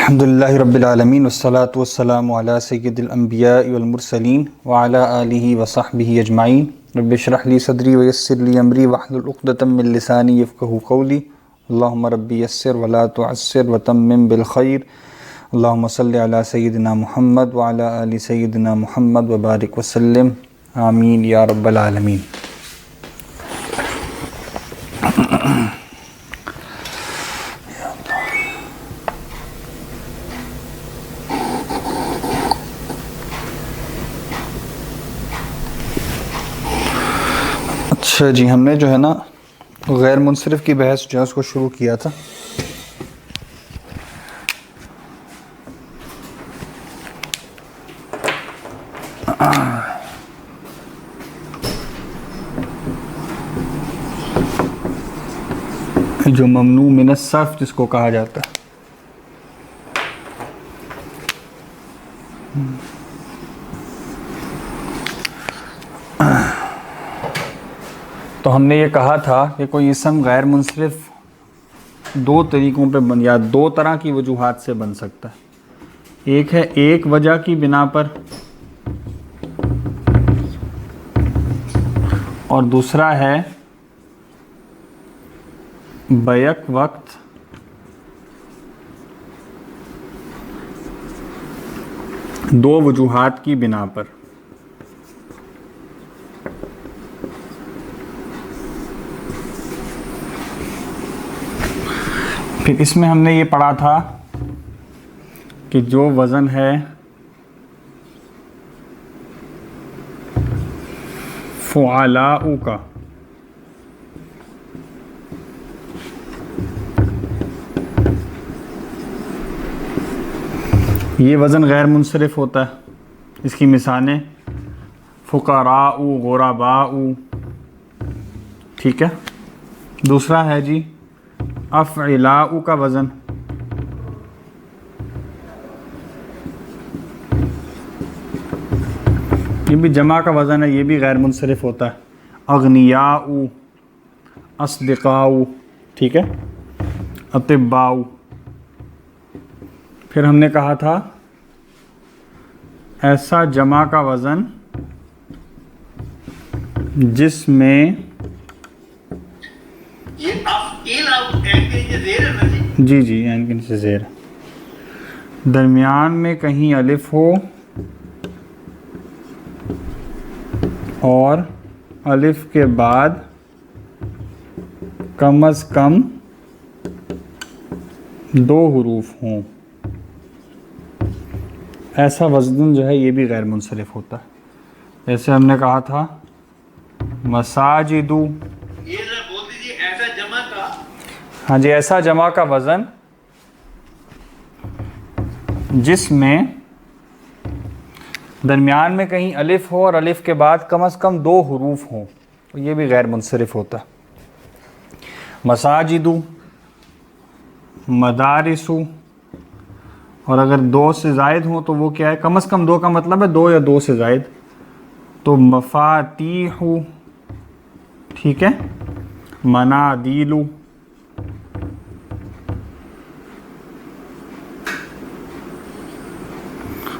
الحمدللہ رب العالمین والصلاة والسلام علی سید الانبیاء والمرسلین وعلی آلہ وصحبہ اجمعین رب اشرح لی صدری ویسر لی امری واحلل عقدۃ من لسانی یفقہوا قولی اللہم رب یسر ولا تعسر وتمم بالخیر اللہم صلی علی سیدنا محمد وعلی آل سیدنا محمد وبارک وسلم آمین یا رب العالمین۔ اچھا جی، ہم نے جو ہے نا غیر منصرف کی بحث جو ہے اس کو شروع کیا تھا۔ جو ممنوع من الصرف جس کو کہا جاتا ہے، تو ہم نے یہ کہا تھا کہ کوئی اسم غیر منصرف دو طریقوں پہ یا دو طرح کی وجوہات سے بن سکتا ہے۔ ایک ہے ایک وجہ کی بنا پر، اور دوسرا ہے بیک وقت دو وجوہات کی بنا پر۔ پھر اس میں ہم نے یہ پڑھا تھا کہ جو وزن ہے فعلاء کا، یہ وزن غیر منصرف ہوتا ہے۔ اس کی مثالیں فقراء، غرباء، ٹھیک ہے۔ دوسرا ہے جی افعلاء کا وزن، یہ بھی جمع کا وزن ہے، یہ بھی غیر منصرف ہوتا ہے۔ اغنیاء، اصدقاء، ٹھیک ہے، اطباء۔ پھر ہم نے کہا تھا ایسا جمع کا وزن جس میں جی عین کے نیچے زیر درمیان میں کہیں الف ہو اور الف کے بعد کم از کم دو حروف ہوں، ایسا وزن جو ہے یہ بھی غیر منصرف ہوتا ہے۔ جیسے ہم نے کہا تھا مساجد، ہاں جی، ایسا جمع کا وزن جس میں درمیان میں کہیں الف ہو اور الف کے بعد کم از کم دو حروف ہوں، تو یہ بھی غیر منصرف ہوتا ہے۔ مساجد، مدارس، اور اگر دو سے زائد ہوں تو وہ کیا ہے؟ کم از کم دو کا مطلب ہے دو یا دو سے زائد، تو مفاتیح، ٹھیک ہے، منادیل۔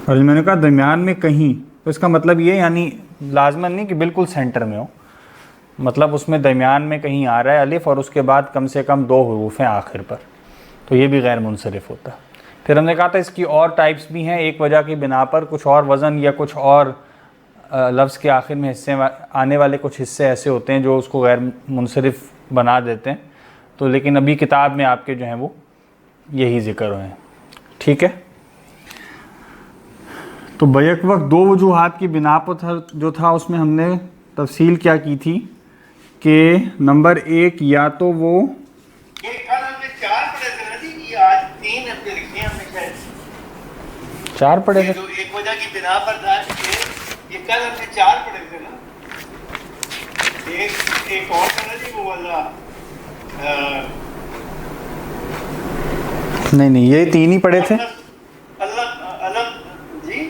اور میں نے کہا درمیان میں کہیں، تو اس کا مطلب یہ یعنی لازماً نہیں کہ بالکل سینٹر میں ہو، مطلب اس میں درمیان میں کہیں آ رہا ہے الف اور اس کے بعد کم سے کم دو حروف ہیں آخر پر، تو یہ بھی غیر منصرف ہوتا ہے۔ پھر ہم نے کہا تھا اس کی اور ٹائپس بھی ہیں، ایک وجہ کی بنا پر کچھ اور وزن یا کچھ اور لفظ کے آخر میں حصے آنے والے کچھ حصے ایسے ہوتے ہیں جو اس کو غیر منصرف بنا دیتے ہیں، تو لیکن ابھی کتاب میں آپ کے جو ہیں وہ یہی ذکر ہوئے ہیں، ٹھیک ہے۔ تو بیک وقت دو وجوہات کی بنا پر جو تھا اس میں ہم نے تفصیل کیا کی تھی کہ نمبر ایک، یا تو وہ چار پڑھے تھے، ایک وجہ کی بنا پر تھا کہ کل ہم نے چار پڑھے تھے نا، ایک اور تھا جی وہ والا، نہیں یہ تین ہی پڑھے تھے، جی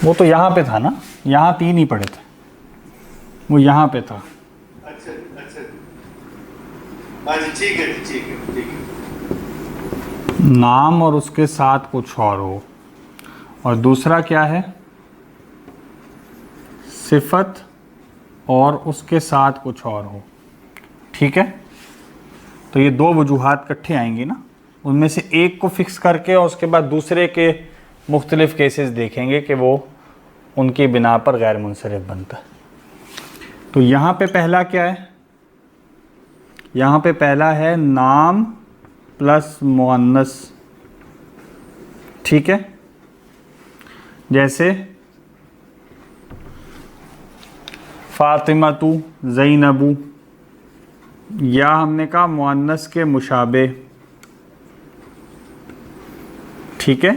وہ تو یہاں پہ تھا نا، یہاں تین ہی پڑھے تھے، وہ یہاں پہ تھا۔ اچھا اچھا، ہاں جی ٹھیک ہے ٹھیک ہے ٹھیک ہے۔ نام اور اس کے ساتھ کچھ اور ہو، اور دوسرا کیا ہے؟ صفت اور اس کے ساتھ کچھ اور ہو. ٹھیک ہے، تو یہ دو وجوہات کٹھے آئیں گی نا، ان میں سے ایک کو فکس کر کے اور اس کے بعد دوسرے کے مختلف کیسز دیکھیں گے کہ وہ ان کی بنا پر غیر منصرف بنتا ہے. تو یہاں پہ پہلا کیا ہے؟ یہاں پہ پہلا ہے نام پلس مؤنث. ٹھیک ہے، جیسے فاطمہ زینب، یا ہم نے کہا مؤنث کے مشابہ. ٹھیک ہے،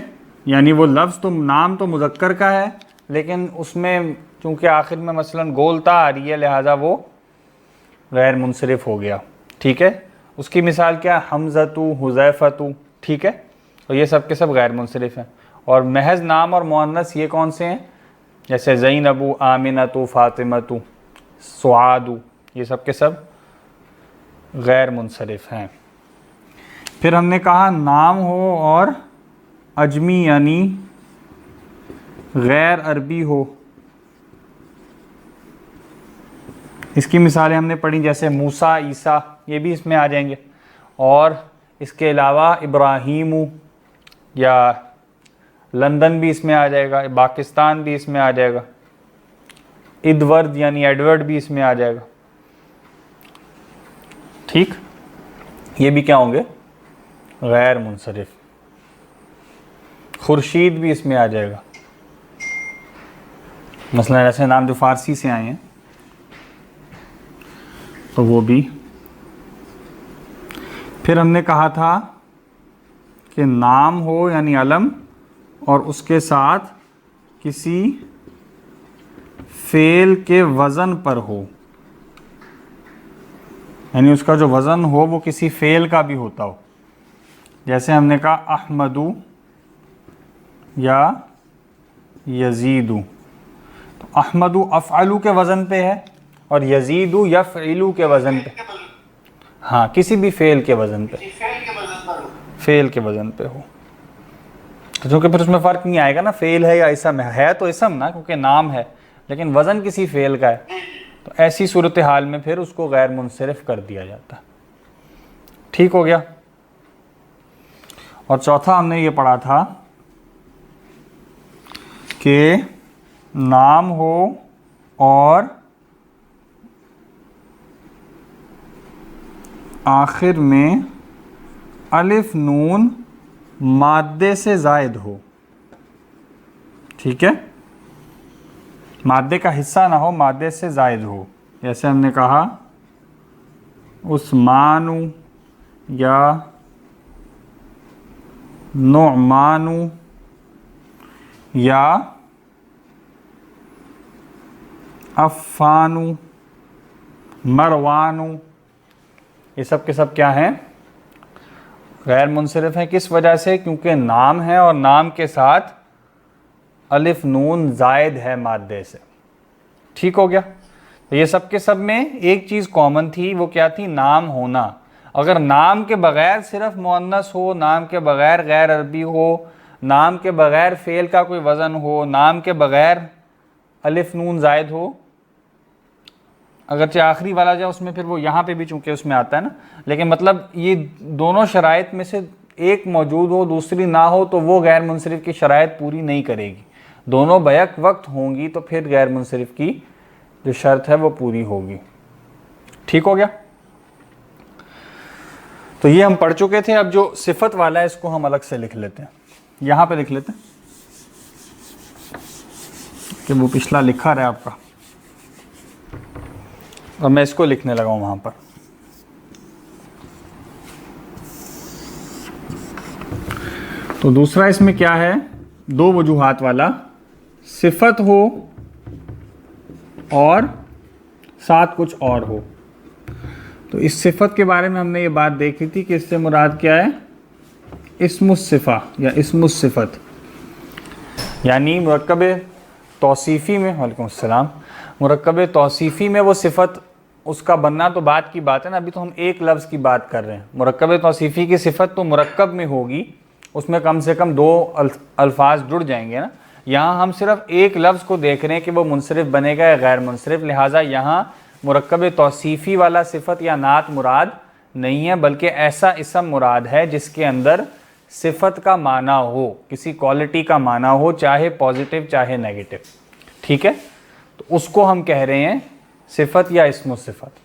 یعنی وہ لفظ تو نام تو مذکر کا ہے لیکن اس میں چونکہ آخر میں مثلا گولتا آ رہی ہے لہٰذا وہ غیر منصرف ہو گیا. ٹھیک ہے، اس کی مثال کیا؟ حمزۃ، حذیفۃ. ٹھیک ہے، اور یہ سب کے سب غیر منصرف ہیں. اور محض نام اور مؤنث یہ کون سے ہیں؟ جیسے زینب، آمنۃ، فاطمۃ، سعاد، یہ سب کے سب غیر منصرف ہیں. پھر ہم نے کہا نام ہو اور عجمی یعنی غیر عربی ہو. اس کی مثالیں ہم نے پڑھی، جیسے موسیٰ، عیسیٰ، یہ بھی اس میں آ جائیں گے. اور اس کے علاوہ ابراہیم یا لندن بھی اس میں آ جائے گا، پاکستان بھی اس میں آ جائے گا، ایڈورڈ یعنی ایڈورڈ بھی اس میں آ جائے گا. ٹھیک، یہ بھی کیا ہوں گے؟ غیر منصرف. خورشید بھی اس میں آ جائے گا، مثلا ایسے نام جو فارسی سے آئے ہیں تو وہ بھی. پھر ہم نے کہا تھا کہ نام ہو یعنی علم اور اس کے ساتھ کسی فعل کے وزن پر ہو، یعنی اس کا جو وزن ہو وہ کسی فعل کا بھی ہوتا ہو. جیسے ہم نے کہا احمدو یا یزیدو، تو احمدو افعلو کے وزن پہ ہے اور یزیدو یفعلو کے وزن پہ. ہاں، کسی بھی فعل کے وزن پہ، فعل کے وزن پہ ہو. تو چونکہ پھر اس میں فرق نہیں آئے گا نا، فعل ہے یا اسم ہے تو اسم نا، کیونکہ نام ہے لیکن وزن کسی فعل کا ہے، تو ایسی صورتحال میں پھر اس کو غیر منصرف کر دیا جاتا ہے. ٹھیک ہو گیا. اور چوتھا ہم نے یہ پڑھا تھا کہ نام ہو اور آخر میں الف نون مادے سے زائد ہو. ٹھیک ہے، مادے کا حصہ نہ ہو، مادے سے زائد ہو. جیسے ہم نے کہا عثمان یا نعمان یا عفان، مروان، یہ سب کے سب کیا ہیں؟ غیر منصرف ہیں. کس وجہ سے؟ کیونکہ نام ہے اور نام کے ساتھ الف نون زائد ہے مادے سے. ٹھیک ہو گیا. تو یہ سب کے سب میں ایک چیز کامن تھی، وہ کیا تھی؟ نام ہونا. اگر نام کے بغیر صرف مؤنث ہو، نام کے بغیر غیر عربی ہو، نام کے بغیر فعل کا کوئی وزن ہو، نام کے بغیر الف نون زائد ہو، اگرچہ آخری والا جو اس میں پھر وہ یہاں پہ بھی چونکہ اس میں آتا ہے نا، لیکن مطلب یہ دونوں شرائط میں سے ایک موجود ہو دوسری نہ ہو تو وہ غیر منصرف کی شرائط پوری نہیں کرے گی. دونوں بیک وقت ہوں گی تو پھر غیر منصرف کی جو شرط ہے وہ پوری ہوگی. ٹھیک ہو گیا. تو یہ ہم پڑھ چکے تھے. اب جو صفت والا ہے اس کو ہم الگ سے لکھ لیتے ہیں. یہاں پہ لکھ لیتے ہیں کہ وہ پچھلا لکھا رہا آپ کا، اور میں اس کو لکھنے لگا ہوں وہاں پر. تو دوسرا اس میں کیا ہے؟ دو وجوہات والا صفت ہو اور ساتھ کچھ اور ہو. تو اس صفت کے بارے میں ہم نے یہ بات دیکھی تھی کہ اس سے مراد کیا ہے؟ اسم الصفہ یا اسم الصفت، یعنی مرکب توصیفی میں، وعلیکم السلام، مرکب توصیفی میں وہ صفت اس کا بننا تو بات کی بات ہے نا, ابھی تو ہم ایک لفظ کی بات کر رہے ہیں. مرکب توصیفی کی صفت تو مرکب میں ہوگی, اس میں کم سے کم 2 الفاظ جڑ جائیں گے نا. یہاں ہم صرف ایک لفظ کو دیکھ رہے ہیں کہ وہ منصرف بنے گا یا غیر منصرف, لہٰذا یہاں مرکب توصیفی والا صفت یا نعت مراد نہیں ہے, بلکہ ایسا اسم مراد ہے جس کے اندر صفت کا معنی ہو, کسی کوالٹی کا معنی ہو, چاہے پازیٹیو چاہے نیگیٹو. ٹھیک ہے, تو اس کو ہم کہہ رہے ہیں صفت یا اسم الصفت.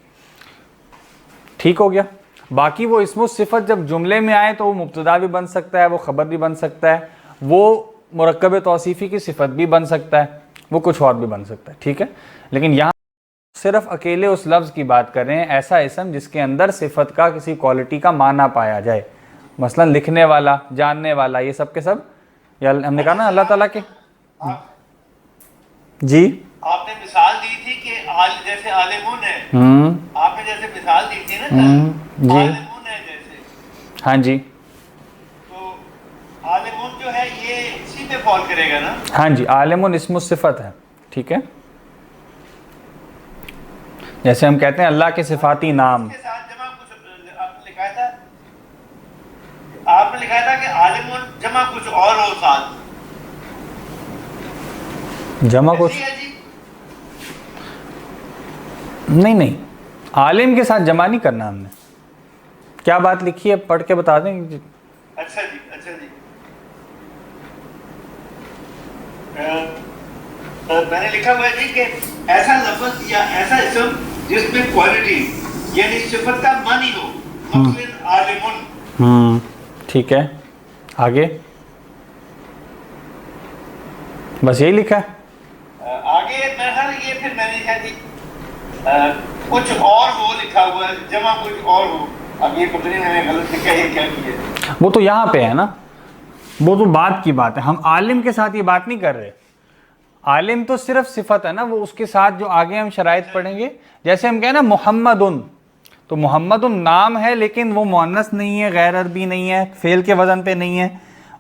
ٹھیک ہو گیا. باقی وہ اسم الصفت جب جملے میں آئے تو وہ مبتدا بھی بن سکتا ہے, وہ خبر بھی بن سکتا ہے, وہ مرکب توصیفی کی صفت بھی بن سکتا ہے, وہ کچھ اور بھی بن سکتا ہے. ٹھیک ہے, لیکن یہاں صرف اکیلے اس لفظ کی بات کر رہے ہیں, ایسا اسم جس کے اندر صفت کا کسی کوالٹی کا معنی پایا جائے, مثلا لکھنے والا, جاننے والا, یہ سب کے سب. یا ہم نے کہا نا اللہ تعالیٰ کے. جی آپ نے مثال دی تھی کہ جیسے عالمون ہے, آپ نے جیسے مثال دی تھی نا جی عالمون ہے جیسے, ہاں جی, تو عالمون جو ہے یہ اسی پہ فال کرے گا نا. ہاں جی, عالم اسم الصفت ہے. ٹھیک ہے, جیسے ہم کہتے ہیں اللہ کے صفاتی نام. اس کے ساتھ جمع کچھ آپ نے لکھا تھا, آپ نے لکھا تھا کہ عالمون جمع کچھ اور ہو ساتھ, جمع کچھ ایسی ہے جی. نہیں, عالم کے ساتھ جمع نہیں کرنا ہم نے. کیا بات لکھی ہے پڑھ کے بتا دیں. اچھا جی, اچھا جی, میں نے لکھا ہوا ہے جی کہ ایسا لفظ یا ایسا اسم جس میں کوالٹی یعنی صفت کا معنی ہو, مثلاً عالمون. ٹھیک ہے, آگے بس یہی لکھا ہے. آگے میں یہ پھر میں نے لکھا جی کچھ اور ہو لکھا ہوا ہے, جمع کچھ اور ہو. اب یہ پتہ نہیں میں نے غلط لکھا ہے کیا کیا. وہ تو یہاں پہ ہے نا, وہ تو بات کی بات ہے. ہم عالم کے ساتھ یہ بات نہیں کر رہے. عالم تو صرف صفت ہے نا, وہ اس کے ساتھ جو آگے ہم شرائط پڑھیں گے. جیسے ہم کہیں نا محمدن, تو محمدن نام ہے لیکن وہ مؤنث نہیں ہے, غیر عربی نہیں ہے, فعل کے وزن پہ نہیں ہے,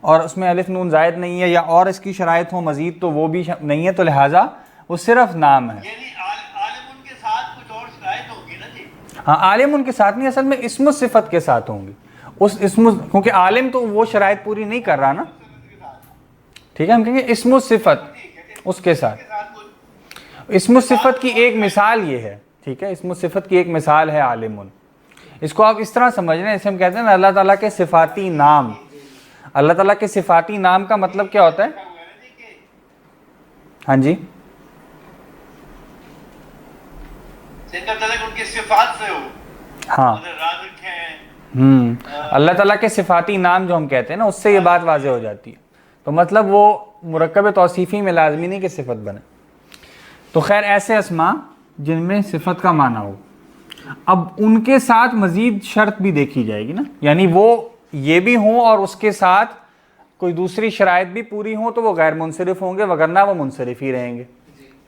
اور اس میں الف نون زائد نہیں ہے, یا اور اس کی شرائط ہو مزید تو وہ بھی نہیں ہے, تو لہٰذا وہ صرف نام ہے. یعنی عالم ان کے ساتھ کچھ اور شرائط ہوگی نا جی. ہاں, عالم ان کے ساتھ نہیں, اصل میں اسم الصفت کے ساتھ ہوں گی. اس اسم, کیونکہ عالم تو وہ شرائط پوری نہیں کر رہا نا. ٹھیک ہے, ہم کہیں گے اسم الصفت اس کے ساتھ. اسم الصفت کی ایک مثال یہ ہے. ٹھیک ہے, اسم الصفت کی ایک مثال ہے عالمون. اس کو آپ اس طرح سمجھ رہے ہیں, جیسے ہم کہتے ہیں نا اللہ تعالیٰ کے صفاتی نام. اللہ تعالیٰ کے صفاتی نام کا مطلب کیا ہوتا ہے؟ ہاں جی, ان کی صفات سے ہو. ہاں, رازق ہیں. اللہ تعالیٰ کے صفاتی نام جو ہم کہتے ہیں نا, اس سے یہ بات واضح ہو جاتی ہے. تو مطلب وہ مرکب توصیفی میں لازمی نہیں کہ صفت بنے. تو خیر ایسے اسما جن میں صفت کا معنی ہو, اب ان کے ساتھ مزید شرط بھی دیکھی جائے گی نا, یعنی وہ یہ بھی ہوں اور اس کے ساتھ کوئی دوسری شرائط بھی پوری ہوں, تو وہ غیر منصرف ہوں گے, وگرنہ وہ منصرف ہی رہیں گے.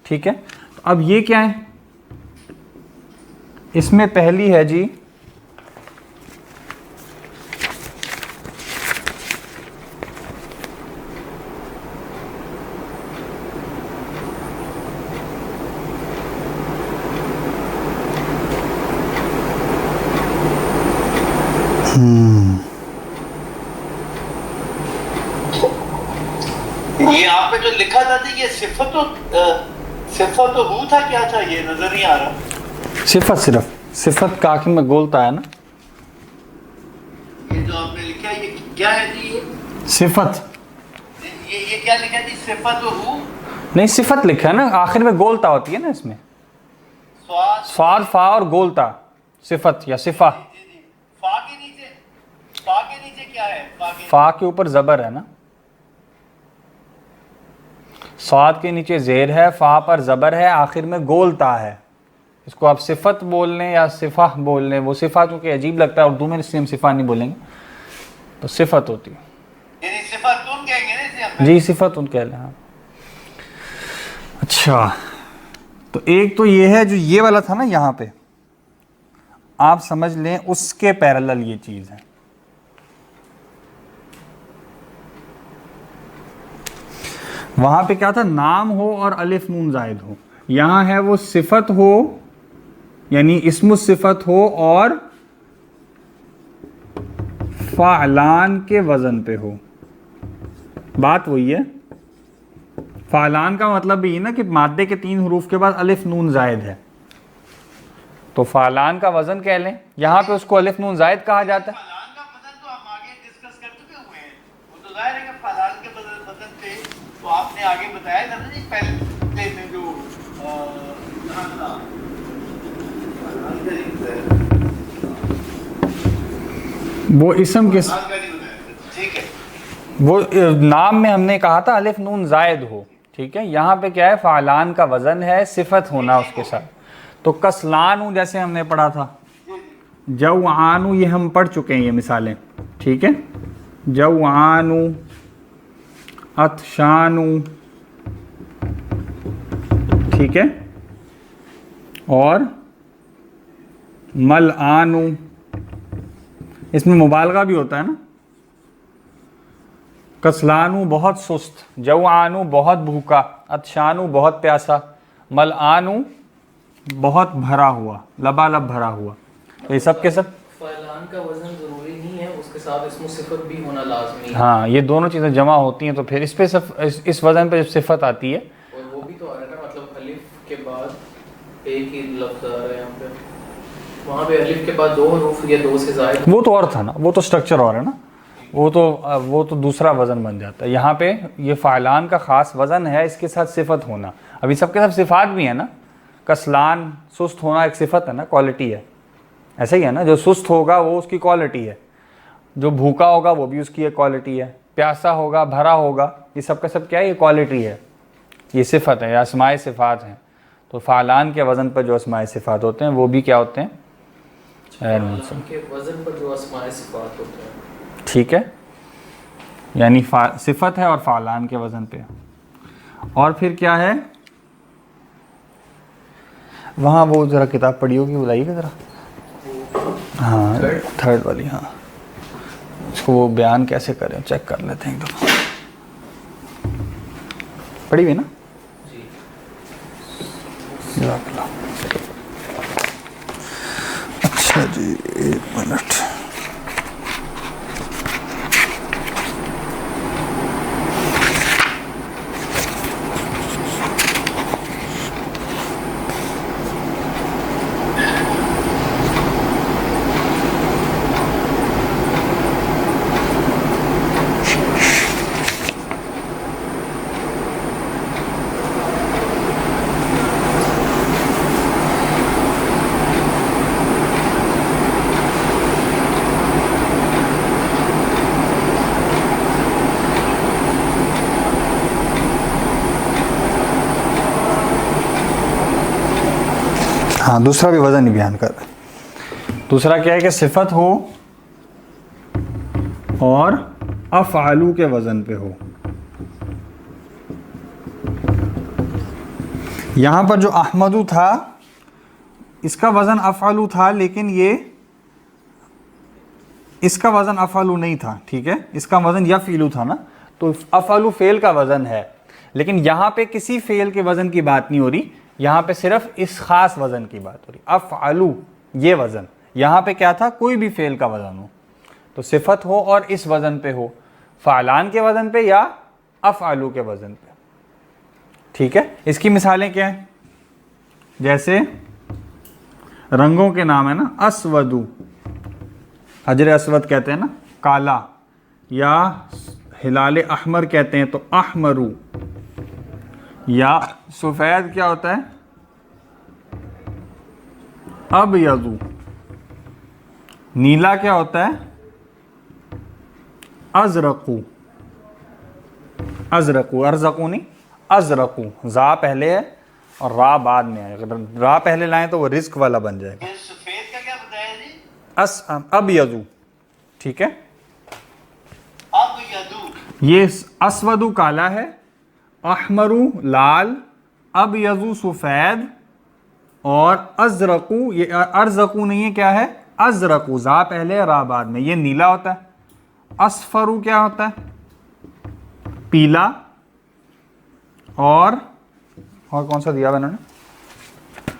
ٹھیک ہے, تو اب یہ کیا ہے؟ اس میں پہلی ہے جی یہ آپ نے جو لکھا تھا یہ صفت و ہو تھا, کیا تھا یہ نظر نہیں آ رہا. صفت, صرف صفت کا آخر میں گولتا ہے نا. یہ جو آپ نے لکھا ہے یہ کیا ہے جی؟ یہ صفت, یہ کیا لکھا ہے جی؟ صفت و ہو نہیں, صفت لکھا ہے نا, آخر میں گولتا ہوتی ہے نا اس میں. صاد فا اور گولتا, صفت یا صفا. فا کے نیچے کیا ہے؟ فا کے اوپر زبر ہے نا, صاد کے نیچے زیر ہے, فا پر زبر ہے, آخر میں گولتا ہے. اس کو آپ صفت بول لیں یا صفا بول لیں, وہ صفا چونکہ عجیب لگتا ہے اردو میں, اس لیے ہم صفا نہیں بولیں گے, تو صفت ہوتی ہے. یعنی صفت ان کہیں گے نا اسے. جی صفت ان کہہ لیں. ہاں اچھا, تو ایک تو یہ ہے جو یہ والا تھا نا یہاں پہ, آپ سمجھ لیں اس کے پیرالل یہ چیز ہے. وہاں پہ کیا تھا؟ نام ہو اور الف نون زائد ہو. یہاں ہے وہ صفت ہو یعنی اسم الصفت ہو اور فعلان کے وزن پہ ہو. بات وہی ہے. فعلان کا مطلب بھی یہ نا کہ مادے کے 3 حروف کے بعد الف نون زائد ہے, تو فعلان کا وزن کہہ لیں, یہاں پہ اس کو الف نون زائد کہا جاتا ہے. فعلان کا بدن تو ہم آگے ڈسکس کر چکے ہوئے ہیں, وہ تو ظاہر ہے کہ فعلان کے بدن پہ تو آپ نے آگے بتایا تھا نا جی پہلے میں جو وہ اسم کے ٹھیک ہے, وہ نام میں ہم نے کہا تھا الف نون زائد ہو, ٹھیک ہے. یہاں پہ کیا ہے, فعلان کا وزن ہے, صفت ہونا اس کے ساتھ. تو کسلانو جیسے ہم نے پڑھا تھا, جوعانو یہ ہم پڑھ چکے ہیں یہ مثالیں, ٹھیک ہے. جوعانو, عطشانو, ٹھیک ہے, اور ملعانو, اس میں مبالغہ بھی ہوتا ہے نا. کسلانو بہت سست, جوعانو بہت بھوکا, عطشانو بہت پیاسا, ملعانو بہت بھرا ہوا, لبالب بھرا ہوا. تو یہ سب کے سب فعلان کا وزن ضروری نہیں ہے, اس کے ساتھ اسم و صفت بھی ہونا لازمی ہے. ہاں, یہ دونوں چیزیں جمع ہوتی ہیں تو پھر اس پہ اس وزن پہ جب صفت آتی ہے, اور وہ بھی تو آ رہا ہے نا, مطلب الف کے بعد ایک ہی لفظ آ رہا ہے یہاں پہ, وہاں پہ الف کے بعد 2 حروف یا 2 سے زائد. وہ تو اور تھا نا, وہ تو اسٹرکچر اور ہے نا, وہ تو دوسرا وزن بن جاتا ہے. یہاں پہ یہ فعلان کا خاص وزن ہے, اس کے ساتھ صفت ہونا. ابھی سب کے سب صفات بھی ہیں نا, کسلان سست ہونا ایک صفت ہے نا, کوالٹی ہے. ایسا ہی ہے نا, جو سست ہوگا وہ اس کی کوالٹی ہے, جو بھوکا ہوگا وہ بھی اس کی ایک کوالٹی ہے, پیاسا ہوگا, بھرا ہوگا, یہ سب کا سب کیا ہے, یہ کوالٹی ہے, یہ صفت ہے, یہ اسماء صفات ہیں. تو فعلان کے وزن پر جو اسماء صفات ہوتے ہیں وہ بھی کیا ہوتے ہیں, فعلان کے وزن پر جو اسماء صفات ہوتے ہیں, ٹھیک ہے. یعنی صفت ہے اور فعلان کے وزن پہ. اور پھر کیا ہے, وہاں وہ ذرا کتاب پڑھی ہوگی, بلائیے گا ذرا. ہاں, تھرڈ والی. ہاں, اس کو وہ بیان کیسے کریں چیک کر لیتے ہیں ایک دفعہ. پڑھی ہوئی نا, جی جزاک اللہ. اچھا جی, 1 منٹ. ہاں, دوسرا بھی وزن ہی بیان کر رہے ہیں. دوسرا کیا ہے کہ صفت ہو اور افعلو کے وزن پہ ہو. یہاں پر جو احمدو تھا اس کا وزن افعلو تھا, لیکن یہ اس کا وزن افعلو نہیں تھا, ٹھیک ہے. اس کا وزن یفعلو تھا نا, تو افعلو فعل کا وزن ہے. لیکن یہاں پہ کسی فعل کے وزن کی بات نہیں ہو رہی, یہاں پہ صرف اس خاص وزن کی بات ہو رہی. افعلو یہ وزن, یہاں پہ کیا تھا, کوئی بھی فعل کا وزن ہو تو صفت ہو اور اس وزن پہ ہو, فعلان کے وزن پہ یا افعلو کے وزن پہ, ٹھیک ہے. اس کی مثالیں کیا ہیں, جیسے رنگوں کے نام ہے نا, اسودو, حجر اسود کہتے ہیں نا, کالا, یا ہلال احمر کہتے ہیں تو احمرو, یا سفید کیا ہوتا ہے, ابیضو, نیلا کیا ہوتا ہے, ازرقو, ازرقو, ارزقو نہیں, ازرقو, زا پہلے ہے اور را بعد میں ہے. اگر را پہلے لائیں تو وہ رزق والا بن جائے گا. سفید کا کیا بتایا جی, ابیضو, ٹھیک ہے. اب یدو, یہ اسودو کالا ہے, احمرو لال, ابیضو سفید, اور ازرقو, یہ ارزقو نہیں ہے, کیا ہے, ازرقو, زا پہلے را بعد میں, یہ نیلا ہوتا ہے. اصفرو کیا ہوتا ہے, پیلا, اور کون سا دیا انہوں نے,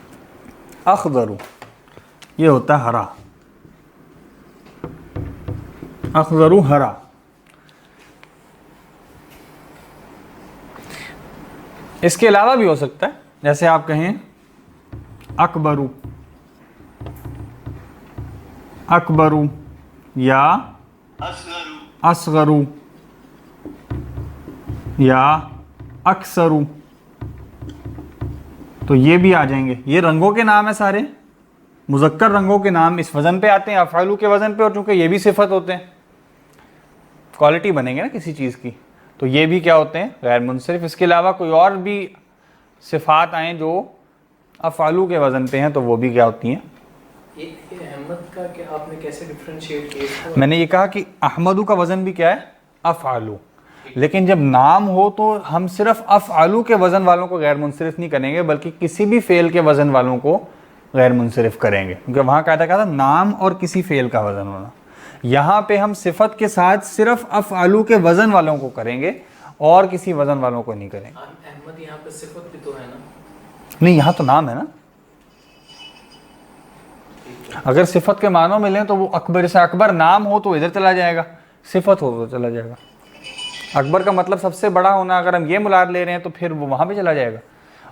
اخضرو, یہ ہوتا ہے ہرا، اخضرو ہرا. اس کے علاوہ بھی ہو سکتا ہے، جیسے آپ کہیں اکبرو، اکبرو یا اصغرو یا اکثرو، تو یہ بھی آ جائیں گے. یہ رنگوں کے نام ہیں سارے، مذکر رنگوں کے نام اس وزن پہ آتے ہیں، افعالو کے وزن پہ، اور چونکہ یہ بھی صفت ہوتے ہیں، کوالٹی بنیں گے نا کسی چیز کی، تو یہ بھی کیا ہوتے ہیں؟ غیر منصرف. اس کے علاوہ کوئی اور بھی صفات آئیں جو افعالو کے وزن پہ ہیں تو وہ بھی کیا ہوتی ہیں؟ یہ احمد کا کہ آپ نے کیسے ڈفرینشیٹ کیا؟ میں نے یہ کہا کہ احمدو کا وزن بھی کیا ہے؟ افعالو. لیکن جب نام ہو تو ہم صرف افعالو کے وزن والوں کو غیر منصرف نہیں کریں گے، بلکہ کسی بھی فعل کے وزن والوں کو غیر منصرف کریں گے، کیونکہ وہاں قاعدہ کہا تھا نام اور کسی فعل کا وزن ہونا. یہاں پہ ہم صفت کے ساتھ صرف افعالو کے وزن والوں کو کریں گے اور کسی وزن والوں کو نہیں کریں گے. احمد یہاں پہ صفت بھی تو ہے نا؟ نہیں، یہاں تو نام ہے نا. اگر صفت کے معنوں میں لیں تو وہ اکبر سے اکبر نام ہو تو ادھر چلا جائے گا، صفت ہو تو چلا جائے گا. اکبر کا مطلب سب سے بڑا ہونا، اگر ہم یہ مراد لے رہے ہیں تو پھر وہ وہاں پہ چلا جائے گا،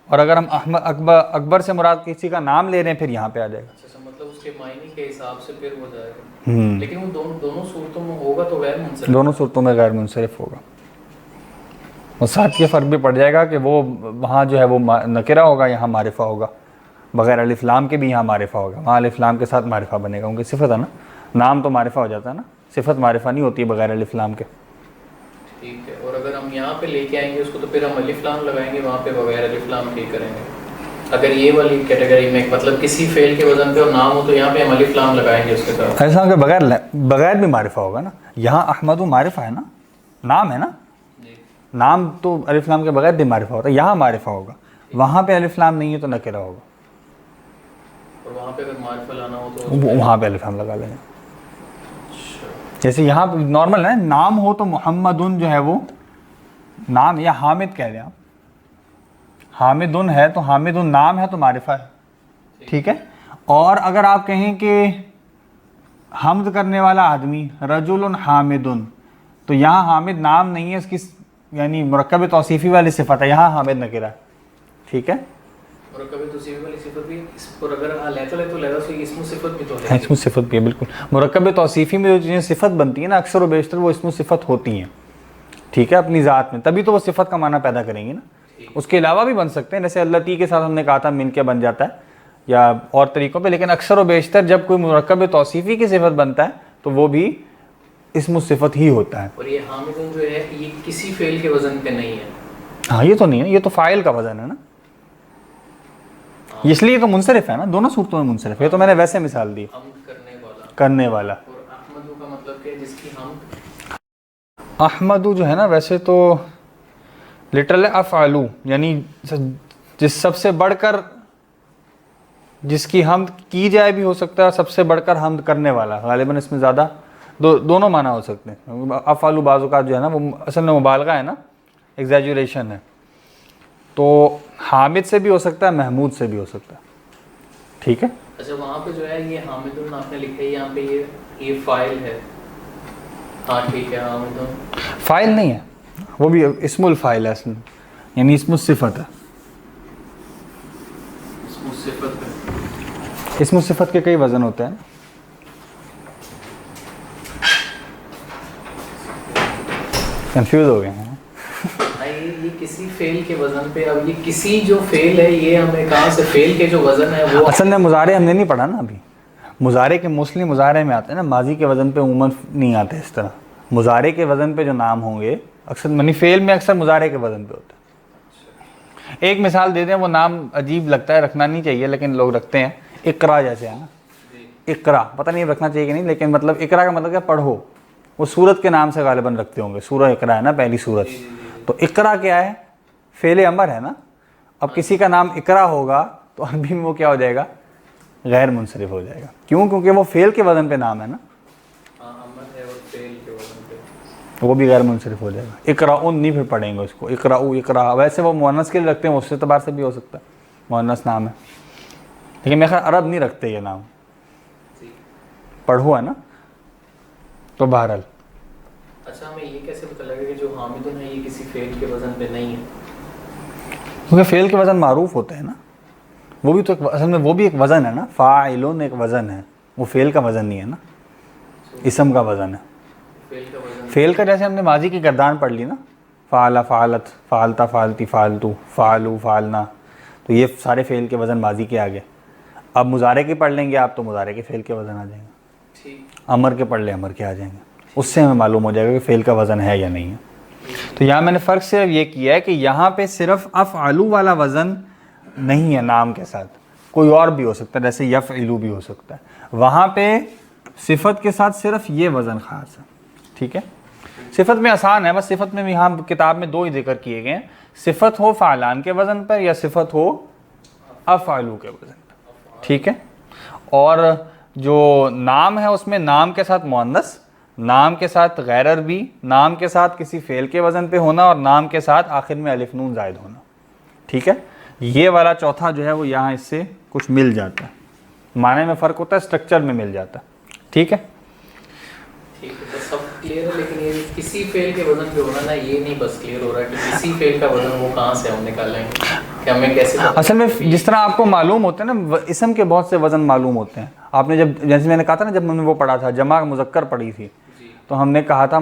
اور اگر ہم اکبر سے مراد کسی کا نام لے رہے ہیں پھر یہاں پہ آ جائے گا. اچھا، مطلب اس کے معنی کے حساب سے پھر ہو جائے گا. لیکن وہ دونوں صورتوں میں ہوگا تو غیر منصرف، دونوں صورتوں میں غیر منصرف ہوگا. اور ساتھ یہ فرق بھی پڑ جائے گا کہ وہ وہاں جو ہے وہ نکرہ ہوگا، یہاں معرفہ ہوگا. بغیر الف لام کے بھی یہاں معرفہ ہوگا، وہاں الف لام کے ساتھ معرفہ بنے گا، کیونکہ صفت ہے نا. نام تو معرفہ ہو جاتا ہے نا، صفت معرفہ نہیں ہوتی ہے بغیر الف لام کے. ٹھیک ہے. اور اگر ہم یہاں پہ لے کے آئیں گے اس کو تو پھر ہم الف لام لگائیں گے، وہاں پہ بغیر الف لام کے کریں گے. اگر یہ والی کیٹیگری میں مطلب کسی فعل کے وزن پہ اور نام ہو تو یہاں پہ ہم الف لام لگائیں گے اس کے ساتھ. ایسا کہ بغیر بھی معرفہ ہوگا نا. یہاں احمد و معرفہ ہے نا، نام ہے نا. نام تو الف لام کے بغیر بھی معرفہ ہوتا ہے، یہاں معرفہ ہوگا، وہاں پہ الف لام نہیں ہے تو نکرہ ہوگا. اور وہاں پہ اگر معرفہ لانا ہو تو وہاں پہ الف لام لگا لیں گے. جیسے یہاں نارمل ہے، نام ہو تو محمدن جو ہے وہ نام، یا حامد کہہ دیں آپ، حامدن ہے تو حامدن نام ہے تو معرفہ ہے. ٹھیک ہے. اور اگر آپ کہیں کہ حمد کرنے والا آدمی رجل حامدن، تو یہاں حامد نام نہیں ہے، اس کی یعنی مرکب توصیفی والی صفت ہے، یہاں حامد نکرہ ہے. ٹھیک ہے. مرکب توصیفی والی صفت بھی اس پر اگر لیتا لے تو لیتا سے اسم صفت بھی تو ہے. اسم صفت بھی ہے، بالکل. مرکب توصیفی میں جو چیزیں صفت بنتی ہیں نا اکثر و بیشتر وہ اسم صفت ہوتی ہیں. ٹھیک ہے، اپنی ذات میں، تبھی تو وہ صفت کا معنی پیدا کریں گی نا. اس کے علاوہ بھی بن سکتے ہیں، جیسے اللہ تی کے ساتھ ہم نے کہا تھا من کے بن جاتا ہے، یا اور طریقوں پہ. لیکن اکثر و بیشتر جب کوئی مرکب توصیفی کی صفت بنتا ہے تو وہ بھی اسم صفت ہی ہوتا ہے. اور یہ حامدن جو ہے یہ کسی فعل کے وزن پہ نہیں ہے. ہاں، یہ تو نہیں ہے، یہ تو فاعل کا وزن ہے نا، اس لیے تو منصرف ہے نا، دونوں صورتوں میں منصرف ہے. تو میں نے ویسے مثال دی، حمد کرنے والا. اور احمد کا مطلب کہ جس کی حمد، احمد جو ہے نا ویسے تو لٹرل افعالو، یعنی جس سب سے بڑھ کر جس کی حمد کی جائے بھی ہو سکتا ہے، سب سے بڑھ کر حمد کرنے والا. غالباً اس میں زیادہ دونوں معنی ہو سکتے ہیں. افعالو بعض اوقات جو ہے نا وہ اصل میں مبالغہ ہے نا، ایگزیجوریشن ہے، تو حامد سے بھی ہو سکتا ہے، محمود سے بھی ہو سکتا ہے. ٹھیک ہے. اچھا وہاں پہ جو ہے یہ حامدن آپ نے لکھا ہے، یہاں پہ یہ فاعل ہے. ہاں ٹھیک ہے، حامدن فاعل نہیں ہے، وہ بھی اسم الفاعل ہے اصل میں، یعنی اسم الصفت ہے. اسم صفت ہے. اسم الصفت کے کئی وزن ہوتے ہیں. کنفیوز ہو گئے ہیں. یہ کسی فعل کے وزن پہ، اب یہ کسی جو فعل ہے یہ ہمیں کہاں سے فعل کے جو وزن ہے وہ اصل میں مضارع ہم نے نہیں پڑھا نا ابھی. مضارع کے موسٹلی مضارع میں آتے ہیں نا، ماضی کے وزن پہ عموماً نہیں آتے اس طرح. مضارع کے وزن پہ جو نام ہوں گے اکثر یعنی فعل میں اکثر مضارع کے وزن پہ ہوتے ہیں. ایک مثال دے دیں، وہ نام عجیب لگتا ہے، رکھنا نہیں چاہیے لیکن لوگ رکھتے ہیں. اقرا جیسے ہے نا، اقرا پتہ نہیں رکھنا چاہیے کہ نہیں، لیکن مطلب اقرا کا مطلب کیا؟ پڑھو. وہ سورت کے نام سے غالباً رکھتے ہوں گے، سورہ اقرا ہے نا پہلی سورت. تو اقرا کیا ہے؟ فعل امر ہے نا. اب کسی کا نام اقرا ہوگا تو عربی میں وہ کیا ہو جائے گا؟ غیر منصرف ہو جائے گا. کیوں؟ کیونکہ وہ فعل کے وزن پہ نام ہے نا، وہ بھی غیر منصرف ہو جائے گا. اقراؤن نہیں پھر پڑھیں گے اس کو، اقراؤ اقرا. ویسے وہ مؤنث کے لیے رکھتے ہیں، اس اعتبار سے بھی ہو سکتا ہے، مؤنث نام ہے. لیکن میرے خیال عرب نہیں رکھتے یہ نام. پڑھو ہے نا. تو بہرحال اچھا ہمیں یہ کیسے پتہ لگے کہ جو حامدن ہے یہ کسی فعل کے وزن پہ نہیں ہے؟ کیونکہ فعل کے وزن معروف ہوتے ہیں نا, وہ بھی تو اصل میں وہ بھی ایک وزن ہے نا, فاعلون ایک وزن ہے, وہ فعل کا وزن نہیں ہے نا, اسم کا وزن ہے. فعل کا وزن فعل کا جیسے ہم نے ماضی کی گردان پڑھ لی نا, فعل فعلت فعلتا فعلتی فعلتو فعلو فعلنا, تو یہ سارے فعل کے وزن ماضی کے آگے. اب مضارع کی پڑھ لیں گے آپ تو مضارع کے فعل کے وزن آ جائیں گے, ٹھیک. امر کے پڑھ لیں امر کے آ جائیں گے, اس سے ہمیں معلوم ہو جائے گا کہ فعل کا وزن ہے یا نہیں ہے. تو یہاں میں نے فرق صرف یہ کیا ہے کہ یہاں پہ صرف افعلو والا وزن نہیں ہے نام کے ساتھ, کوئی اور بھی ہو سکتا ہے, جیسے یفعلو بھی ہو سکتا ہے. وہاں پہ صفت کے ساتھ صرف یہ وزن خاص ہے. ٹھیک ہے, صفت میں آسان ہے, بس صفت میں بھی یہاں کتاب میں 2 ہی ذکر کیے گئے ہیں, صفت ہو فعلان کے وزن پر یا صفت ہو افعلو کے وزن پر. ٹھیک ہے, اور جو نام ہے اس میں نام کے ساتھ مؤنث, نام کے ساتھ غیر عربی, نام کے ساتھ کسی فعل کے وزن پہ ہونا, اور نام کے ساتھ آخر میں الف نون زائد ہونا. ٹھیک ہے, یہ والا چوتھا جو ہے وہ یہاں اس سے کچھ مل جاتا ہے, معنی میں فرق ہوتا ہے, اسٹرکچر میں مل جاتا ہے. ٹھیک ہے, ٹھیک ہے, تو سب کلیئر ہے. لیکن یہ کسی فعل کے وزن پہ ہونا نا, یہ نہیں بس کلیئر ہو رہا ہے کہ کسی فعل کا وزن وہ کہاں سے ہم نکالیں گے, کہ ہمیں کیسے اصل میں جس طرح آپ کو معلوم ہوتے ہیں نا, اسم کے بہت سے وزن معلوم ہوتے ہیں. آپ نے جب, جیسے میں نے کہا تھا نا, جب ہم نے وہ پڑھا تھا جمع مذکر پڑھی تھی, تو ہم نے کہا تھا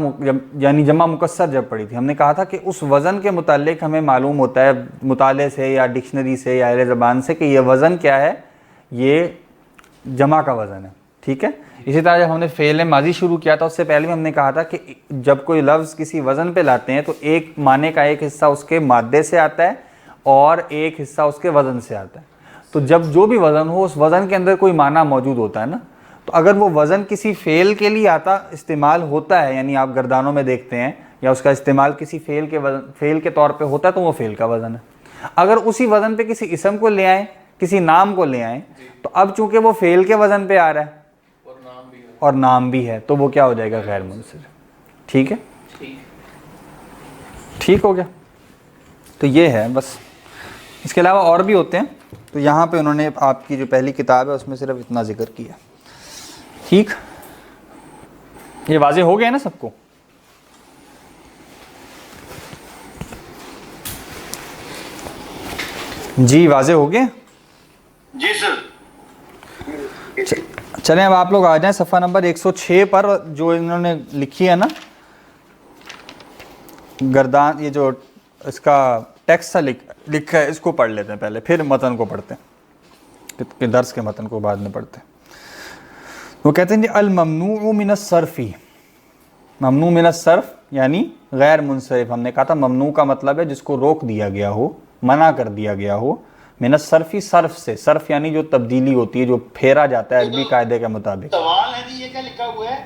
یعنی جمع مکسر جب پڑھی تھی, ہم نے کہا تھا کہ اس وزن کے متعلق ہمیں معلوم ہوتا ہے مطالعے سے یا ڈکشنری سے یا اہل زبان سے کہ یہ وزن کیا ہے, یہ جمع کا وزن ہے. ٹھیک ہے, اسی طرح جب ہم نے فعل ماضی شروع کیا تھا اس سے پہلے بھی ہم نے کہا تھا کہ جب کوئی لفظ کسی وزن پہ لاتے ہیں تو ایک معنی کا ایک حصہ اس کے مادے سے آتا ہے اور ایک حصہ اس کے وزن سے آتا ہے. تو جب جو بھی وزن ہو اس وزن کے اندر کوئی معنی موجود ہوتا ہے نا, تو اگر وہ وزن کسی فعل کے لیے آتا استعمال ہوتا ہے, یعنی آپ گردانوں میں دیکھتے ہیں, یا اس کا استعمال کسی فعل کے طور پہ ہوتا ہے, تو وہ فعل کا وزن ہے. اگر اسی وزن پہ کسی اسم کو لے آئیں, کسی نام کو لے آئیں, تو اب چونکہ وہ فعل کے وزن پہ آ رہا ہے اور نام بھی ہے, تو وہ کیا ہو جائے گا, غیر منصرف. ٹھیک ہے, ٹھیک ہو گیا. تو یہ ہے بس, اس کے علاوہ اور بھی ہوتے ہیں, تو یہاں پہ انہوں نے آپ کی جو پہلی کتاب ہے اس میں صرف اتنا ذکر کیا. ٹھیک, یہ واضح ہو گیا نا سب کو؟ جی واضح ہو گیا. جی سر. چلیں اب آپ لوگ آ جائیں صفحہ نمبر 106 پر, جو انہوں نے لکھی ہے نا گردان, یہ جو اس کا ٹیکسٹ لکھا ہے اس کو پڑھ لیتے ہیں پہلے, پھر متن کو پڑھتے ہیں, درس کے متن کو بعد میں پڑھتے ہیں. وہ کہتے ہیں جی الممنوع من الصرف, ممنوع من الصرف یعنی غیر منصرف. ہم نے کہا تھا ممنوع کا مطلب ہے جس کو روک دیا گیا ہو, منع کر دیا گیا ہو. من الصرفی, صرف سے, صرف یعنی جو تبدیلی ہوتی ہے, جو پھیرا جاتا ہے عربی قاعدے کے مطابق. سوال ہے جی, یہ کیا لکھا ہوا ہے؟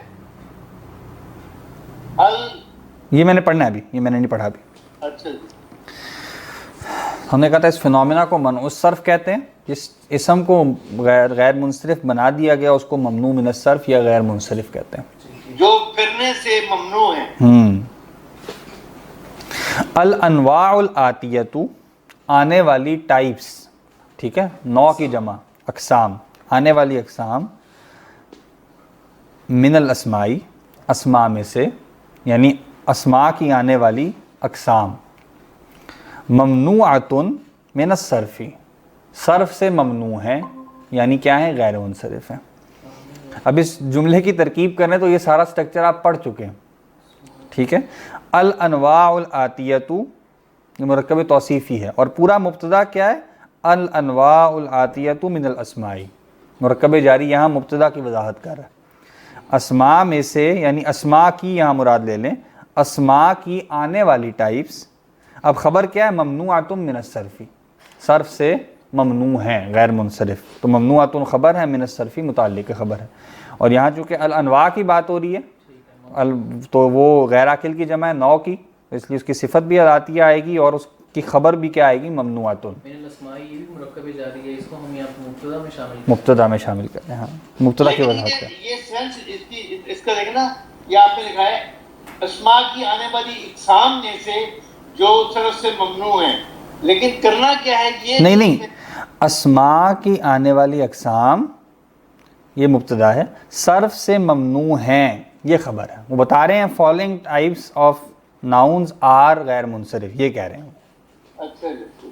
یہ میں نے پڑھنا ہے ابھی, یہ میں نے نہیں پڑھا ابھی. اچھا, ہم نے کہا تھا اس فنومینا کو منع الصرف کہتے ہیں, جس اسم کو غیر منصرف بنا دیا گیا اس کو ممنوع من الصرف یا غیر منصرف کہتے ہیں, جو پھرنے سے ممنوع ہے. الانواع الآتیۃ, آنے والی ٹائپس. ٹھیک ہے, نوع کی جمع, اقسام, آنے والی اقسام. من الاسماء, اسماء میں سے, یعنی اسماء کی آنے والی اقسام. ممنوعۃ من الصرف, صرف سے ممنوع ہیں, یعنی کیا ہیں, غیر منصرف ہیں. اب اس جملے کی ترکیب کرنے تو یہ سارا سٹرکچر آپ پڑھ چکے ہیں. ٹھیک ہے, الانواع الآتیۃ یہ مرکب توصیفی ہے, اور پورا مبتدا کیا ہے, الانواع الآتیۃ من الاسماء. مرکب جاری یہاں مبتدا کی وضاحت کر رہا ہے. اسماء میں سے, یعنی اسماء کی یہاں مراد لے لیں, اسماء کی آنے والی ٹائپس. اب خبر کیا ہے, ممنوعۃ من الصرف, صرف سے ممنوع ہیں, غیر منصرف. تو ممنوعۃ خبر ہے, من الصرف متعلق خبر ہے. اور یہاں چونکہ الانواع کی بات ہو رہی ہے تو وہ غیر عاقل کی جمع ہے, نوع کی, اس لیے اس کی صفت بھی آتیہ آئے گی اور اس کی خبر بھی کیا آئے گی, ممنوعۃ. مبتدا میں شامل کرتے ہیں, ہاں مبتدا کی وضاحت ہے. یہ سینس اس کا دیکھنا, یہ آپ نے لکھا ہے اسماء کی آنے والی اقسام میں سے جو صرف سے ممنوع ہیں, لیکن کرنا کیا ہے یہ نہیں, اسماء کی آنے والی اقسام یہ مبتدا ہے، صرف سے ممنوع ہیں، یہ خبر ہے. وہ بتا رہے ہیں following types of nouns are غیر منصرف، یہ کہہ رہے ہیں. اچھا جی.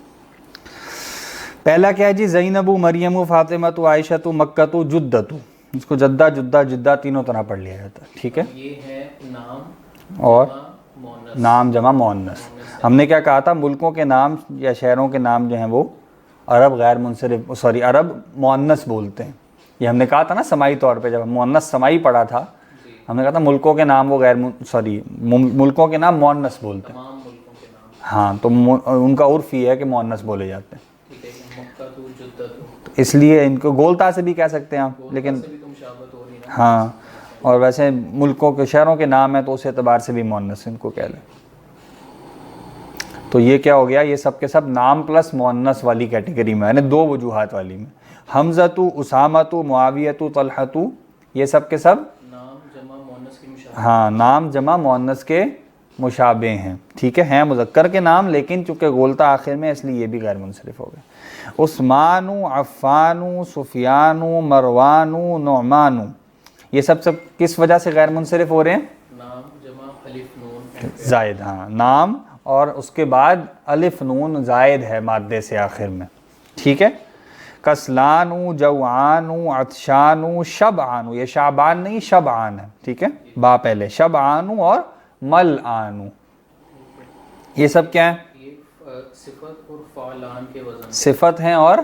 پہلا کیا ہے جی؟ زینب، مریم، فاطمہ، عائشہ، مکہ، جدہ. اس کو جدہ، جدہ تینوں طرح پڑھ لیا جاتا ہے. ٹھیک ہے. یہ ہے نام اور جمع مؤنث. نام جمع مؤنث. ہم نے کیا کہا تھا؟ ملکوں کے نام یا شہروں کے نام جو ہیں وہ عرب غیر منصرف عرب مؤنث بولتے ہیں. یہ ہم نے کہا تھا نا سماعی طور پہ، جب ہم مؤنث سماعی پڑھا تھا ہم نے کہا تھا ملکوں کے نام وہ ملکوں کے نام مؤنث بولتے ہیں. تمام ملکوں کے نام. ہاں، تو ان کا عرف یہ ہے کہ مؤنث بولے جاتے ہیں. ٹھیک ہے. مکہ تو جدہ تو اس لیے ان کو گولتا سے بھی کہہ سکتے ہیں آپ، لیکن سے بھی تو مشابہت ہو رہی ہے نا. ہاں، اور ویسے ملکوں کے شہروں کے نام ہیں تو اس اعتبار سے بھی مؤنث ان کو کہہ لیں. تو یہ کیا ہو گیا؟ یہ سب کے سب نام پلس مؤنث والی کیٹیگری میں، یعنی دو وجوہات والی میں. حمزۃ، اسامۃ، معاویۃ، طلحۃ، یہ سب کے سب نام جمع مؤنث کی مشابہت. ہاں نام جمع مؤنث کے مشابہ ہیں. ٹھیک ہے، ہیں مذکر کے نام لیکن چونکہ گولتا آخر میں اس لیے یہ بھی غیر منصرف ہو گئے. عثمان، عفان، سفیان، مروان، نعمان، یہ سب کس وجہ سے غیر منصرف ہو رہے ہیں؟ نام جمع الف نون زائد. ہاں، نام اور اس کے بعد الف نون زائد ہے مادے سے آخر میں. ٹھیک ہے. کسلان، جوعان، عطشان، شبعان، یہ شعبان نہیں شبعان ہے. ٹھیک ہے، با پہلے، شبعان اور ملعان، یہ سب کیا ہیں؟ یہ صفت اور فعلان کے وزن. صفت ہیں اور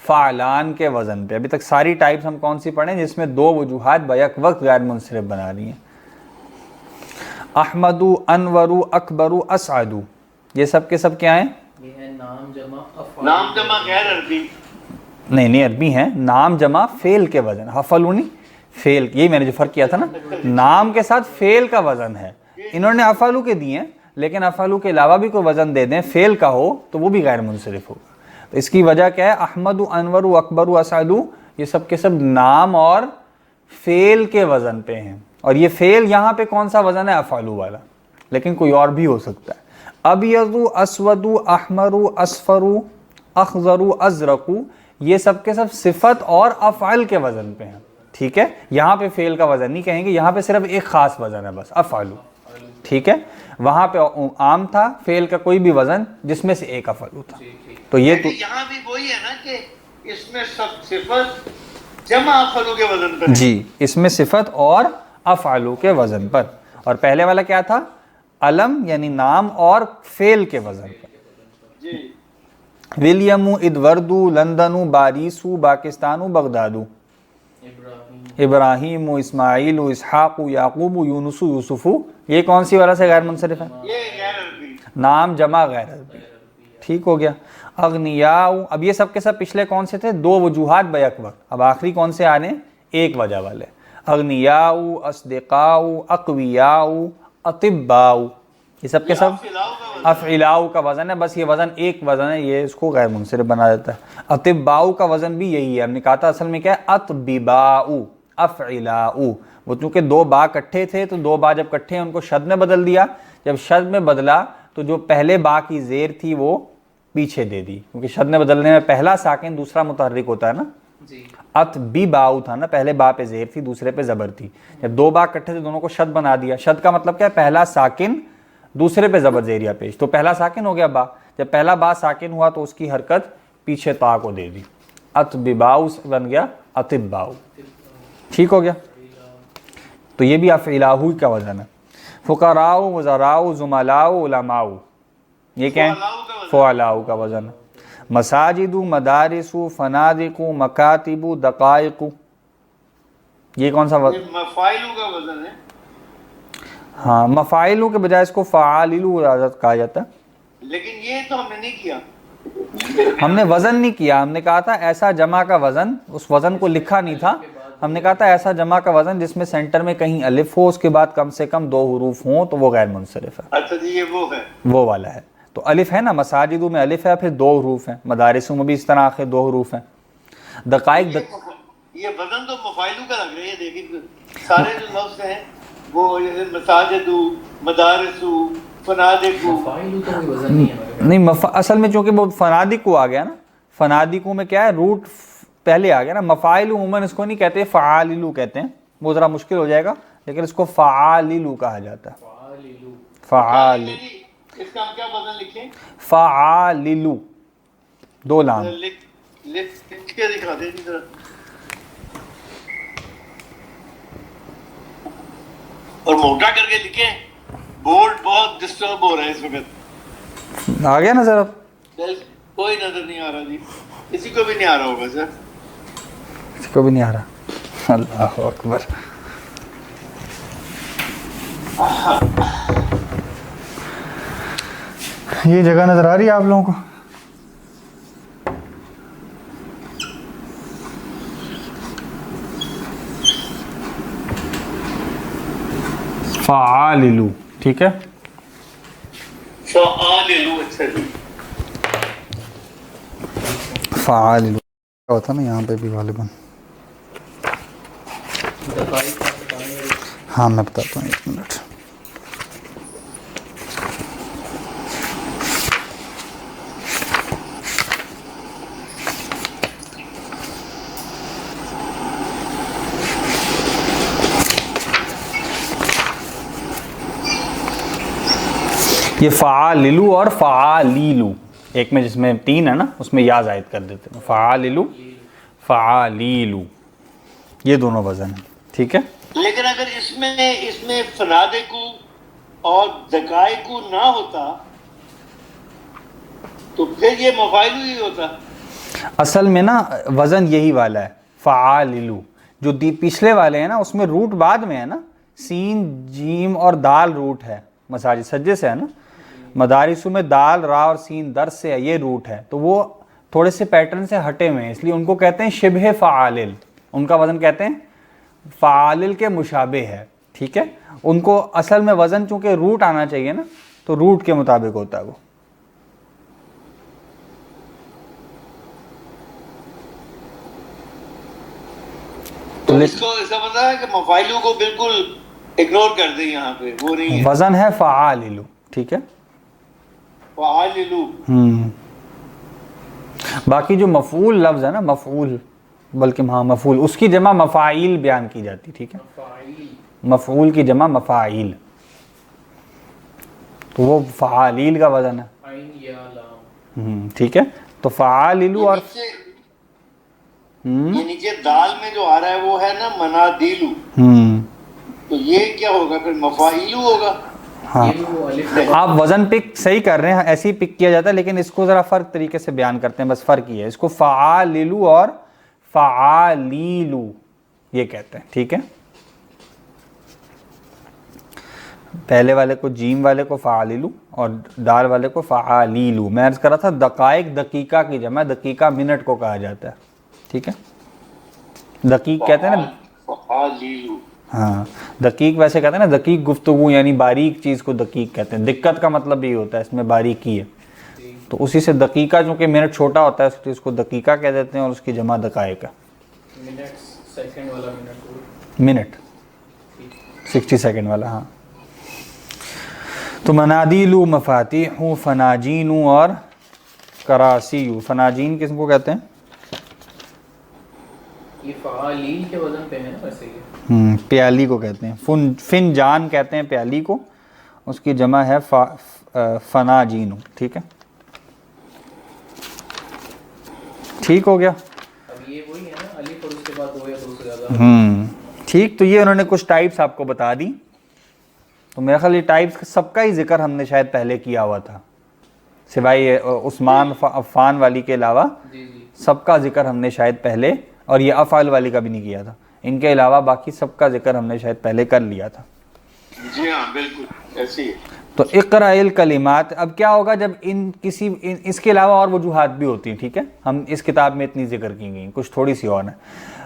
فعلان کے وزن پہ. ابھی تک ساری ٹائپس ہم کون سی پڑھیں جس میں دو وجوہات بیک وقت غیر منصرف بنا رہی ہیں؟ احمد، انور، اکبر، اسعد، یہ سب کے سب کیا ہیں؟ یہ ہے نام جمع افعال. نام جمع غیر عربی. نہیں عربی ہیں. نام جمع فعل کے وزن، افعلونی فعل، یہی میں نے جو فرق کیا تھا نا، نام کے ساتھ فعل کا وزن ہے. انہوں نے افعلو کے دیے ہیں لیکن افعلو کے علاوہ بھی کوئی وزن دے دیں فعل کا ہو تو وہ بھی غیر منصرف ہوگا. تو اس کی وجہ کیا ہے؟ احمد، انور، اکبر، اسعد، یہ سب کے سب نام اور فعل کے وزن پہ ہیں. اور یہ فعل یہاں پہ کون سا وزن ہے؟ افعلو والا، لیکن کوئی اور بھی ہو سکتا ہے. ابیض، اسود، احمر، اصفر، اخضر، ازرق، یہ سب کے سب صفت اور افعل کے وزن پہ ہیں. ٹھیک ہے، یہاں پہ فعل کا وزن نہیں کہیں گے، یہاں پہ صرف ایک خاص وزن ہے بس، افعلو. ٹھیک ہے، وہاں پہ عام تھا فعل کا کوئی بھی وزن جس میں سے ایک افعلو تھا. تو یہ تو یہاں بھی وہی ہے نا کہ اس میں سب صفت جمع افعلو کے وزن پر. جی، اس میں صفت اور افعلو کے وزن پر. اور پہلے والا کیا تھا؟ علم یعنی نام اور فعل کے وزن پر. جی. ولیم، ادورد، لندن، باریس، پاکستان، بغداد، ابراہیم، اسماعیل، اسحاق، یعقوب، یونس، یوسف، یہ کون سی والا سے غیر منصرف ہے؟ یہ غیر عربی. نام جمع غیر عربی. ٹھیک ہو گیا. اغنیاء، اب یہ سب کے سب پچھلے کون سے تھے؟ دو وجوہات بیک وقت. اب آخری کون سے آ رہے ہیں؟ ایک وجہ والے. اغنیاء، اصدقاء، اقویاء، اطباء، یہ سب کے سب افعلاء کا وزن ہے. بس یہ وزن ایک وزن ہے، یہ اس کو غیر منصرف بنا دیتا ہے. اطباء کا وزن بھی یہی ہے. ہم نے کہا تھا اصل میں کیا ہے؟ اطبباء، افعلاء. وہ چونکہ دو با کٹھے تھے تو دو با جب کٹھے ان کو شد میں بدل دیا. جب شد میں بدلا تو جو پہلے با کی زیر تھی وہ پیچھے دے دی، کیونکہ شد میں بدلنے میں پہلا ساکن دوسرا متحرک ہوتا ہے نا. جی. اتباؤ تھا نا، پہلے با پہ زیر تھی دوسرے پہ زبر تھی. جب دو با کٹھے تھے دونوں کو شد بنا دیا. شد کا مطلب کیا ہے؟ پہلا ساکن دوسرے پہ زبر زیریا پیش، تو پہلا ساکن ہو گیا با. جب پہلا با ساکن ہوا تو اس کی حرکت پیچھے تا کو دے دی. اتباؤ بن گیا اطباؤ. ٹھیک ہو گیا. تو یہ بھی افعلاء کا وزن ہے. فقراء، وزراء، زملاء، علماء، یہ کیا ہے؟ فعلاء کا وزن ہے. مساجد، مدارس، فنادق، مکاتب، دقائق، یہ کون سا وزن؟ مفاعلو کا وزن ہے. ہاں، مفاعلو کے بجائے اس کو فعاللو کہا جاتا ہے. لیکن یہ تو ہم نے نہیں کیا. ہم نے وزن نہیں کیا، ہم نے کہا تھا ایسا جمع کا وزن، اس وزن کو لکھا نہیں تھا. ہم نے کہا تھا ایسا جمع کا وزن جس میں سینٹر میں کہیں الف ہو، اس کے بعد کم سے کم دو حروف ہوں تو وہ غیر منصرف ہے. اچھا جی، یہ وہ ہے، وہ والا ہے. تو الف ہے نا، مساجدوں میں الف ہے، پھر دو حروف ہیں. مدارسوں میں بھی اس طرح آخر دو حروف ہیں. دقائق یہ وزن تو مفاعلو کا لگ رہا ہے. دیکھیں سارے جو لفظ ہیں وہ مساجد، مدارس، فنادق، فاعل تو کوئی وزن نہیں ہے. نہیں، اصل میں چونکہ وہ فنادق کو آ گیا نا. فنادقوں میں کیا ہے؟ روٹ پہلے آ گیا نا. مفاعل عموماً اس کو نہیں کہتے, فعاللو کہتے ہیں, وہ ذرا مشکل ہو جائے گا, لیکن اس کو فعاللو کہا جاتا ہے. فعال اس کا ہم کیا وزن لکھیں؟ فعاللو, 2 لام. لکھ کے دکھا دیں جی ذرا. اور موٹا کر کے لکھیں, بورڈ بہت ڈسٹرب ہو رہا ہے اس وقت. آ گیا نا سر؟ اب کوئی نظر نہیں آ رہا جی, کسی کو بھی نہیں آ رہا ہوگا سر. کسی کو بھی نہیں آ رہا. اللہ اکبر. یہ جگہ نظر آ رہی ہے آپ لوگوں کو؟ فعاللو, ٹھیک ہے. فعاللو, اچھا جی. فعاللو ہوتا نا یہاں پہ بھی غالباً. ہاں میں بتاتا ہوں, 1 منٹ. یہ فعاللو اور فعالیلو, ایک میں جس میں 3 ہے نا اس میں یا زائد کر دیتے ہیں. فعاللو فعالیلو, یہ دونوں وزن ہیں, ٹھیک ہے. لیکن اگر اس میں فنادقو اور دقائقو نہ ہوتا تو پھر یہ مفاعل ہی ہوتا. اصل میں نا وزن یہی والا ہے فعاللو. جو پچھلے والے ہیں نا اس میں روٹ بعد میں ہے نا, سین جیم اور دال روٹ ہے, مساجد سجدے سے ہے نا. مدارسوں میں دال را اور سین درس سے ہے, یہ روٹ ہے. تو وہ تھوڑے سے پیٹرن سے ہٹے ہوئے ہیں, اس لیے ان کو کہتے ہیں شبہ فعالل. ان کا وزن کہتے ہیں فعالل کے مشابہ ہے, ٹھیک ہے. ان کو اصل میں وزن چونکہ روٹ آنا چاہیے نا, تو روٹ کے مطابق ہوتا ہے وہ. تو اس کو ایسا پتا ہے کہ مفاعلو کو بالکل اگنور کر دیں, یہاں پہ وہ نہیں ہے. وزن ہے فعاللو, ٹھیک ہے. فعاللو. باقی جو مفعول لفظ ہے نا, مفعول, بلکہ ہاں مفعول, اس کی جمع مفاعیل بیان کی جاتی, ٹھیک ہے. مفعول کی جمع مفاعیل, تو وہ فعالیل کا وزن ہے, ٹھیک ہے. تو فعاللو اور یہ نیچے دال میں جو آ رہا ہے وہ ہے نا منادیلو, تو یہ کیا ہوگا پھر؟ مفاعیلو ہوگا. ہاں آپ وزن پک صحیح کر رہے ہیں, ایسے ہی پک کیا جاتا ہے, لیکن اس کو ذرا فرق طریقے سے بیان کرتے ہیں, بس فرق یہ ہے. اس کو فعاللو اور فعالیلو یہ کہتے ہیں, ٹھیک ہے. پہلے والے کو, جیم والے کو فعاللو اور دال والے کو فعالیلو. میں عرض کر رہا تھا دقائق دقیقہ کی جمع, دقیقہ منٹ کو کہا جاتا ہے, ٹھیک ہے. دقیق کہتے ہیں نا, فعالیلو. ہاں دقیق ویسے کہتے ہیں نا, دقیق گفتگو یعنی باریک چیز کو دقیق کہتے ہیں. دقت کا مطلب بھی ہوتا ہے, اس میں باریکی ہے. تو اسی سے دقیقہ, چونکہ منٹ چھوٹا ہوتا ہے اس کو دقیقہ کہہ دیتے ہیں, اور اس کی جمع دقائق ہے. منٹ 60 سیکنڈ والا, ہاں. تو منادیلو, مفاتیح, فناجین اور کراسی. فناجین کس کو کہتے ہیں؟ یہ فعالیل کے وزن پہ ہے نا ویسے یہ. پیالی کو کہتے ہیں. فنجان کہتے ہیں پیالی کو, اس کی جمع ہے فناجین, ٹھیک ہے. ٹھیک ہو گیا. اب یہ وہی ہے نا, الف اور اس کے بعد 2 یا 2 سے زیادہ. ٹھیک. تو یہ انہوں نے کچھ ٹائپس آپ کو بتا دی. تو میرا خیال یہ ٹائپس سب کا ہی ذکر ہم نے شاید پہلے کیا ہوا تھا, سوائے عثمان عفان والی کے علاوہ. سب کا ذکر ہم نے شاید پہلے, اور یہ افعال والی کا بھی نہیں کیا تھا. ان کے علاوہ باقی سب کا ذکر ہم نے شاید پہلے کر لیا تھا. جی ہاں بالکل ایسی ہے. تو اقرأ الکلمات, اب کیا ہوگا جب اس کے علاوہ اور وجوہات بھی ہوتی ہیں, ٹھیک ہے. ہم اس کتاب میں اتنی ذکر کی گئی, کچھ تھوڑی سی اور ہیں.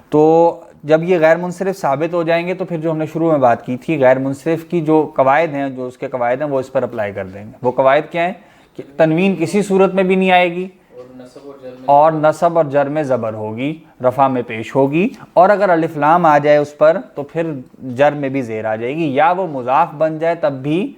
تو جب یہ غیر منصرف ثابت ہو جائیں گے تو پھر جو ہم نے شروع میں بات کی تھی, غیر منصرف کی جو قواعد ہیں, جو اس کے قواعد ہیں, وہ اس پر اپلائی کر دیں گے. وہ قواعد کیا ہیں کہ تنوین کسی صورت میں بھی نہیں آئے گی, اور نصب اور جر میں زبر ہوگی, رفع میں پیش ہوگی, اور اگر الف لام آ جائے اس پر تو پھر جر میں بھی زیر آ جائے گی, یا وہ مضاف بن جائے تب بھی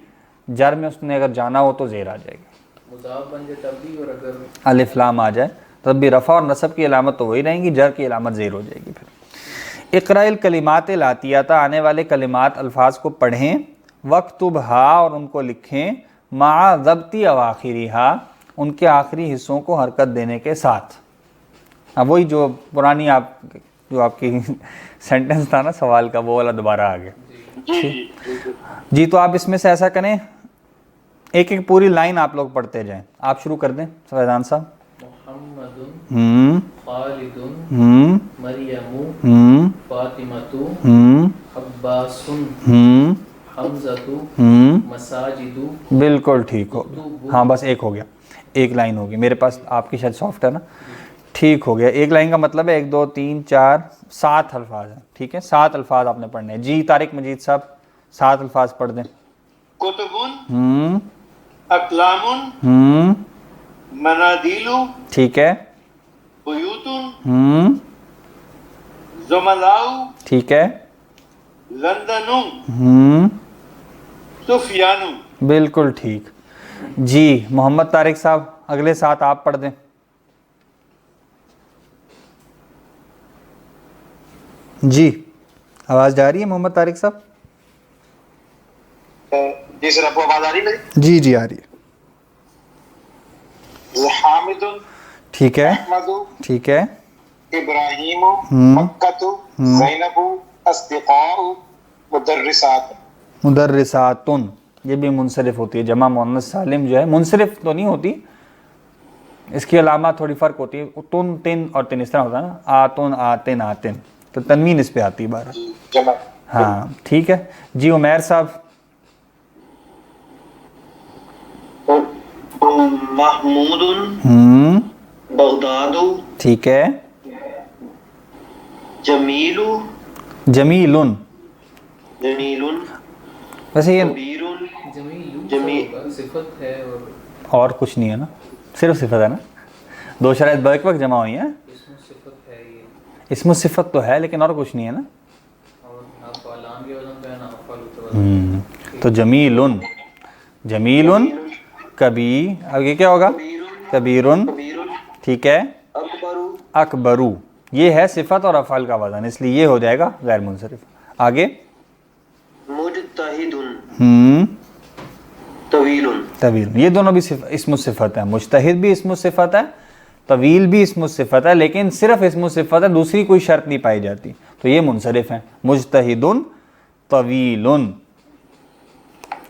جر میں اس نے اگر جانا ہو تو زیر آ جائے گی. مضاف بن جائے تب بھی, اور اگر الف لام آ جائے تب بھی رفع اور نصب کی علامت تو وہی رہیں گی، جر کی علامت زیر ہو جائے گی پھر۔ اقرأ الکلمات الآتیۃ، آنے والے کلمات الفاظ کو پڑھیں، وَاکْتُبْھا اور ان کو لکھیں، مع ضبط اواخرھا ان کے آخری حصوں کو حرکت دینے کے ساتھ۔ اب وہی جو پرانی جو آپ کی سینٹنس تھا نا سوال کا، وہ والا دوبارہ آ گیا۔ جی تو آپ اس میں سے ایسا کریں، ایک ایک پوری لائن آپ لوگ پڑھتے جائیں۔ آپ شروع کر دیں فیضان صاحب۔ محمد خالد مریم فاطمۃ عباس حمزۃ مساجد۔ بالکل ٹھیک ہو گیا، ہاں بس ایک ہو گیا، ایک لائن ہوگی، میرے پاس آپ کی شاید سافٹ ہے نا، ٹھیک ہو گیا۔ ایک لائن کا مطلب ہے 1 2 3 4 7 الفاظ ہیں، ٹھیک ہے، 7 الفاظ آپ نے پڑھنے ہیں۔ جی طارق مجید صاحب 7 الفاظ پڑھ دیں۔ کتب، ہوں اقلام، ہوں منادیل، ٹھیک ہے، بیوت، ہوں زملاء، ٹھیک ہے، لندن، ہوں سفیان۔ بالکل ٹھیک۔ جی محمد طارق صاحب اگلے 7 آپ پڑھ دیں۔ جی آواز جا رہی ہے محمد طارق صاحب؟ جی سر، آپ کو آواز آ رہی ہے میری؟ جی جی آ رہی ہے۔ حامد، ٹھیک ہے، احمد، ٹھیک ہے، ابراہیم، مکۃ، زینب، اصدقاء، مدرسات۔ مدرساتن یہ بھی منصرف ہوتی ہے، جمع مؤنث سالم جو ہے منصرف تو نہیں ہوتی، اس کی علامات تھوڑی فرق ہوتی ہے، تن تن اور تن اس طرح ہوتا ہے نا، آتن آتن آتن، تو تنوین اس پہ آتی ہے بارہ۔ جمع۔ ہاں ٹھیک ہے۔ جی عمیر صاحب۔ محمود، بغداد، ٹھیک ہے، جمیل، جمیل، جمیل، ویسے یہ کبیر، جمیل صفت ہے اور کچھ نہیں ہے نا، صرف صفت ہے نا، 2 شرائط بیک وقت جمع ہوئی ہیں، اسم صفت ہے یہ، اسم صفت تو ہے لیکن اور کچھ نہیں ہے نا، اور نہ فعلان کے وزن پہ ہے نہ افعال کے وزن پہ۔ تو جمیل، جمیل کبیر، اب یہ کیا ہوگا؟ کبیر، ٹھیک ہے، اکبر، اکبرو، یہ ہے صفت اور افعال کا وزن، اس لیے یہ ہو جائے گا غیر منصرف۔ آگے مجتہد، طویل، یہ دونوں بھی اسم صفت ہے، مجتہد بھی اسم صفت ہے، طویل بھی اسم صفت ہے، لیکن صرف اسم صفت ہے، دوسری کوئی شرط نہیں پائی جاتی، تو یہ منصرف ہیں، مجتہد طویل،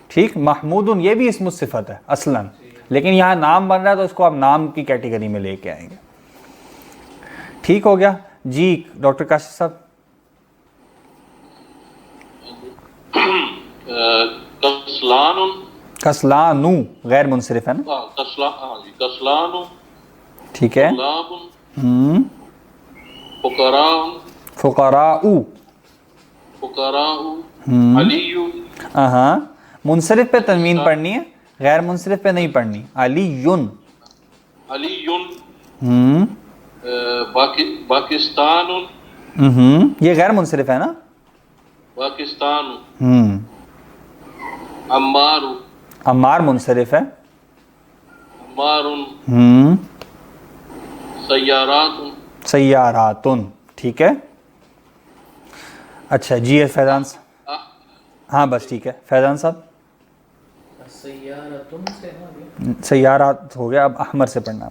ٹھیک۔ محمود یہ بھی اسم صفت ہے اصلاً، لیکن یہاں نام بن رہا ہے تو اس کو آپ نام کی کیٹیگری میں لے کے آئیں گے، ٹھیک ہو گیا۔ جی ڈاکٹر کاشف صاحب۔ کسلانو غیر منصرف ہے نا، کسلان، ٹھیک ہے، فقراء، علی، ہاں منصرف پہ تنوین پڑھنی ہے، غیر منصرف پہ نہیں پڑھنی، علیٌ، پاکستان، یہ غیر منصرف ہے نا، پاکستان، عمار، عمار منصرف ہے، عمار، سیارات، سیاراتن، ٹھیک ہے۔ اچھا جی فیضان صاحب، ہاں بس ٹھیک ہے، فیضان صاحب۔ سیارتن سے ہو گیا، سیارات ہو گیا، اب احمر سے پڑھنا۔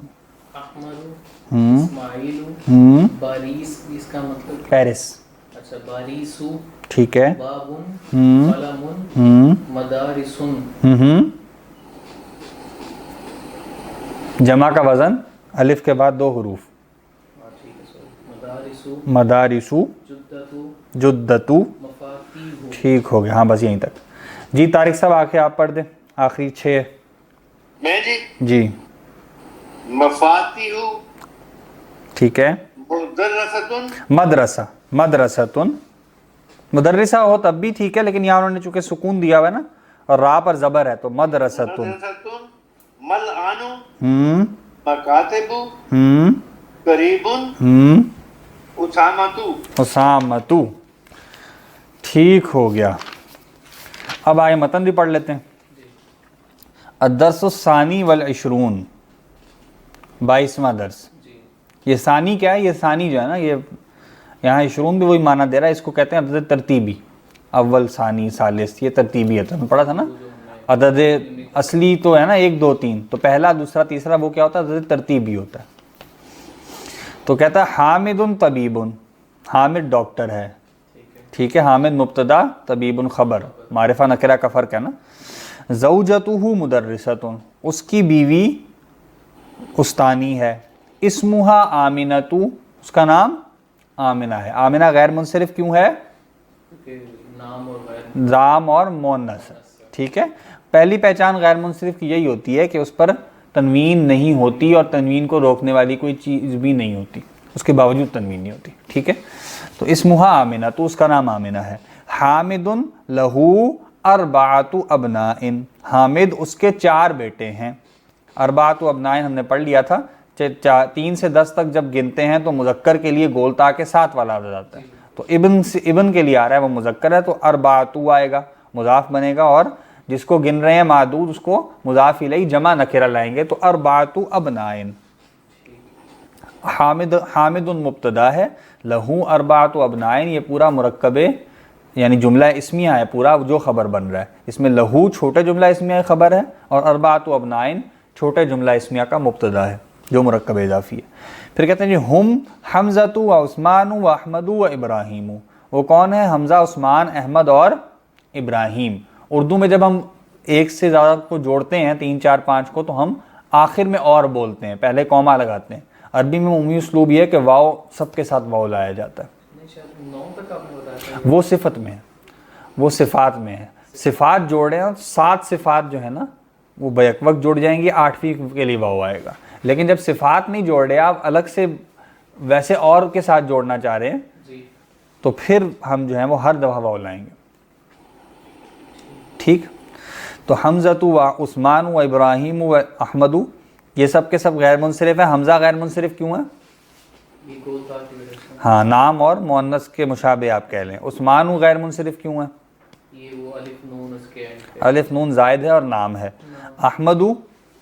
احمد، اسماعیل، باریس، اس کا مطلب پیرس، اچھا باریسو، ٹھیک ہے، بابن، قلم، مدارسن، جمع کا وزن الف کے بعد 2 حروف، ٹھیک ہے سوری، مدارسو، مدارسو، جدتو، جدتو، مفاتیح، ٹھیک ہو گیا، ہاں بس یہیں تک۔ جی طارق صاحب آخر آپ پڑھ دیں آخری 6۔ میں جی مفاتیح، ٹھیک ہے، مدرستن، مدرسہ، مدرستن، مدرسہ ہو تب بھی ٹھیک ہے، لیکن یہاں انہوں نے چونکہ سکون دیا ہوا ہے نا اور را پر زبر ہے تو مدرستن، ملعن، مکاتب، قریب، اسامۃ، اسامتو، ٹھیک ہو گیا۔ اب آئے متن بھی پڑھ لیتے ہیں۔ الدرس الثانی والعشرون، 22واں درس، یہ ثانی کیا ہے؟ یہ ثانی جو ہے نا، یہ یہاں عشرون بھی وہی معنی دے رہا ہے، اس کو کہتے ہیں عدد ترتیبی، اول ثانی ثالث، یہ ترتیبی ہے، تو ہم پڑھا تھا نا عدد اصلی تو ہے نا 1 2 3، تو پہلا دوسرا تیسرا وہ کیا ہوتا ہے؟ عدد ترتیبی ہوتا ہے. تو کہتا ہے حامد طبیب، حامد ڈاکٹر ہے، ٹھیک ہے، حامد مبتدا طبیب خبر، معرفہ نکرہ کا فرق ہے نا. زوجتہ مدرسۃ، اس کی بیوی استانی ہے. اسمہا آمنۃ، اس کا نام آمنہ ہے. آمنہ غیر منصرف کیوں ہے؟ نام اور مؤنث، ٹھیک ہے. پہلی پہچان غیر منصرف کی یہی ہوتی ہے کہ اس پر تنوین نہیں ہوتی اور تنوین کو روکنے والی کوئی چیز بھی نہیں ہوتی، اس کے باوجود تنوین نہیں ہوتی، ٹھیک ہے. تو اسمہا آمنہ، تو اس کا نام آمنہ ہے. حامد لہو اربعۃ ابناء، حامد اس کے 4 بیٹے ہیں. اربعۃ ابناء ہم نے پڑھ لیا تھا، 3 سے 10 تک جب گنتے ہیں تو مذکر کے لیے گول تا کے 7 والا عدد آتا ہے. تو ابن کے لیے آ رہا ہے، وہ مذکر ہے، تو اربعۃ آئے گا، مضاف بنے گا، اور جس کو گن رہے ہیں معدود اس کو مضاف الیہ جمع نکرہ لائیں گے، تو اربعۃ ابناء. حامد مبتدا ہے، لہو اربعۃ ابناء، یہ پورا مرکب یعنی جملہ اسمیہ ہے پورا جو خبر بن رہا ہے. اس میں لہو چھوٹے جملہ اسمیہ خبر ہے، اور اربعۃ ابناء چھوٹے جملہ اسمیہ کا مبتدا ہے جو مرکب اضافی ہے. پھر کہتے ہیں جی ہم حمزۃ و عثمان و احمد و ابراہیم. وہ کون ہے؟ حمزہ، عثمان، احمد اور ابراہیم. اردو میں جب ہم ایک سے زیادہ کو جوڑتے ہیں 3 4 5 کو، تو ہم آخر میں اور بولتے ہیں، پہلے کوما لگاتے ہیں. عربی میں عمومی اسلوب یہ ہے کہ واو سب کے ساتھ واو لایا جاتا ہے. وہ صفت میں ہے، وہ صفات میں ہے. صفات جوڑے ہیں، 7 صفات جو ہے نا وہ بیک وقت جڑ جائیں گی، 8ویں کے لیے واو آئے گا. لیکن جب صفات نہیں جوڑ رہے، آپ الگ سے ویسے اور کے ساتھ جوڑنا چاہ رہے ہیں، تو پھر ہم جو ہیں وہ ہر دفعہ واو لائیں گے، ٹھیک. تو حمزۃ و عثمان و ابراہیم و احمد، یہ سب کے سب غیر منصرف ہیں. حمزہ غیر منصرف کیوں ہے؟ ہاں، نام اور مؤنث کے مشابہ آپ کہہ لیں. عثمان غیر منصرف کیوں ہے؟ الف نون زائد ہے اور نام ہے. احمد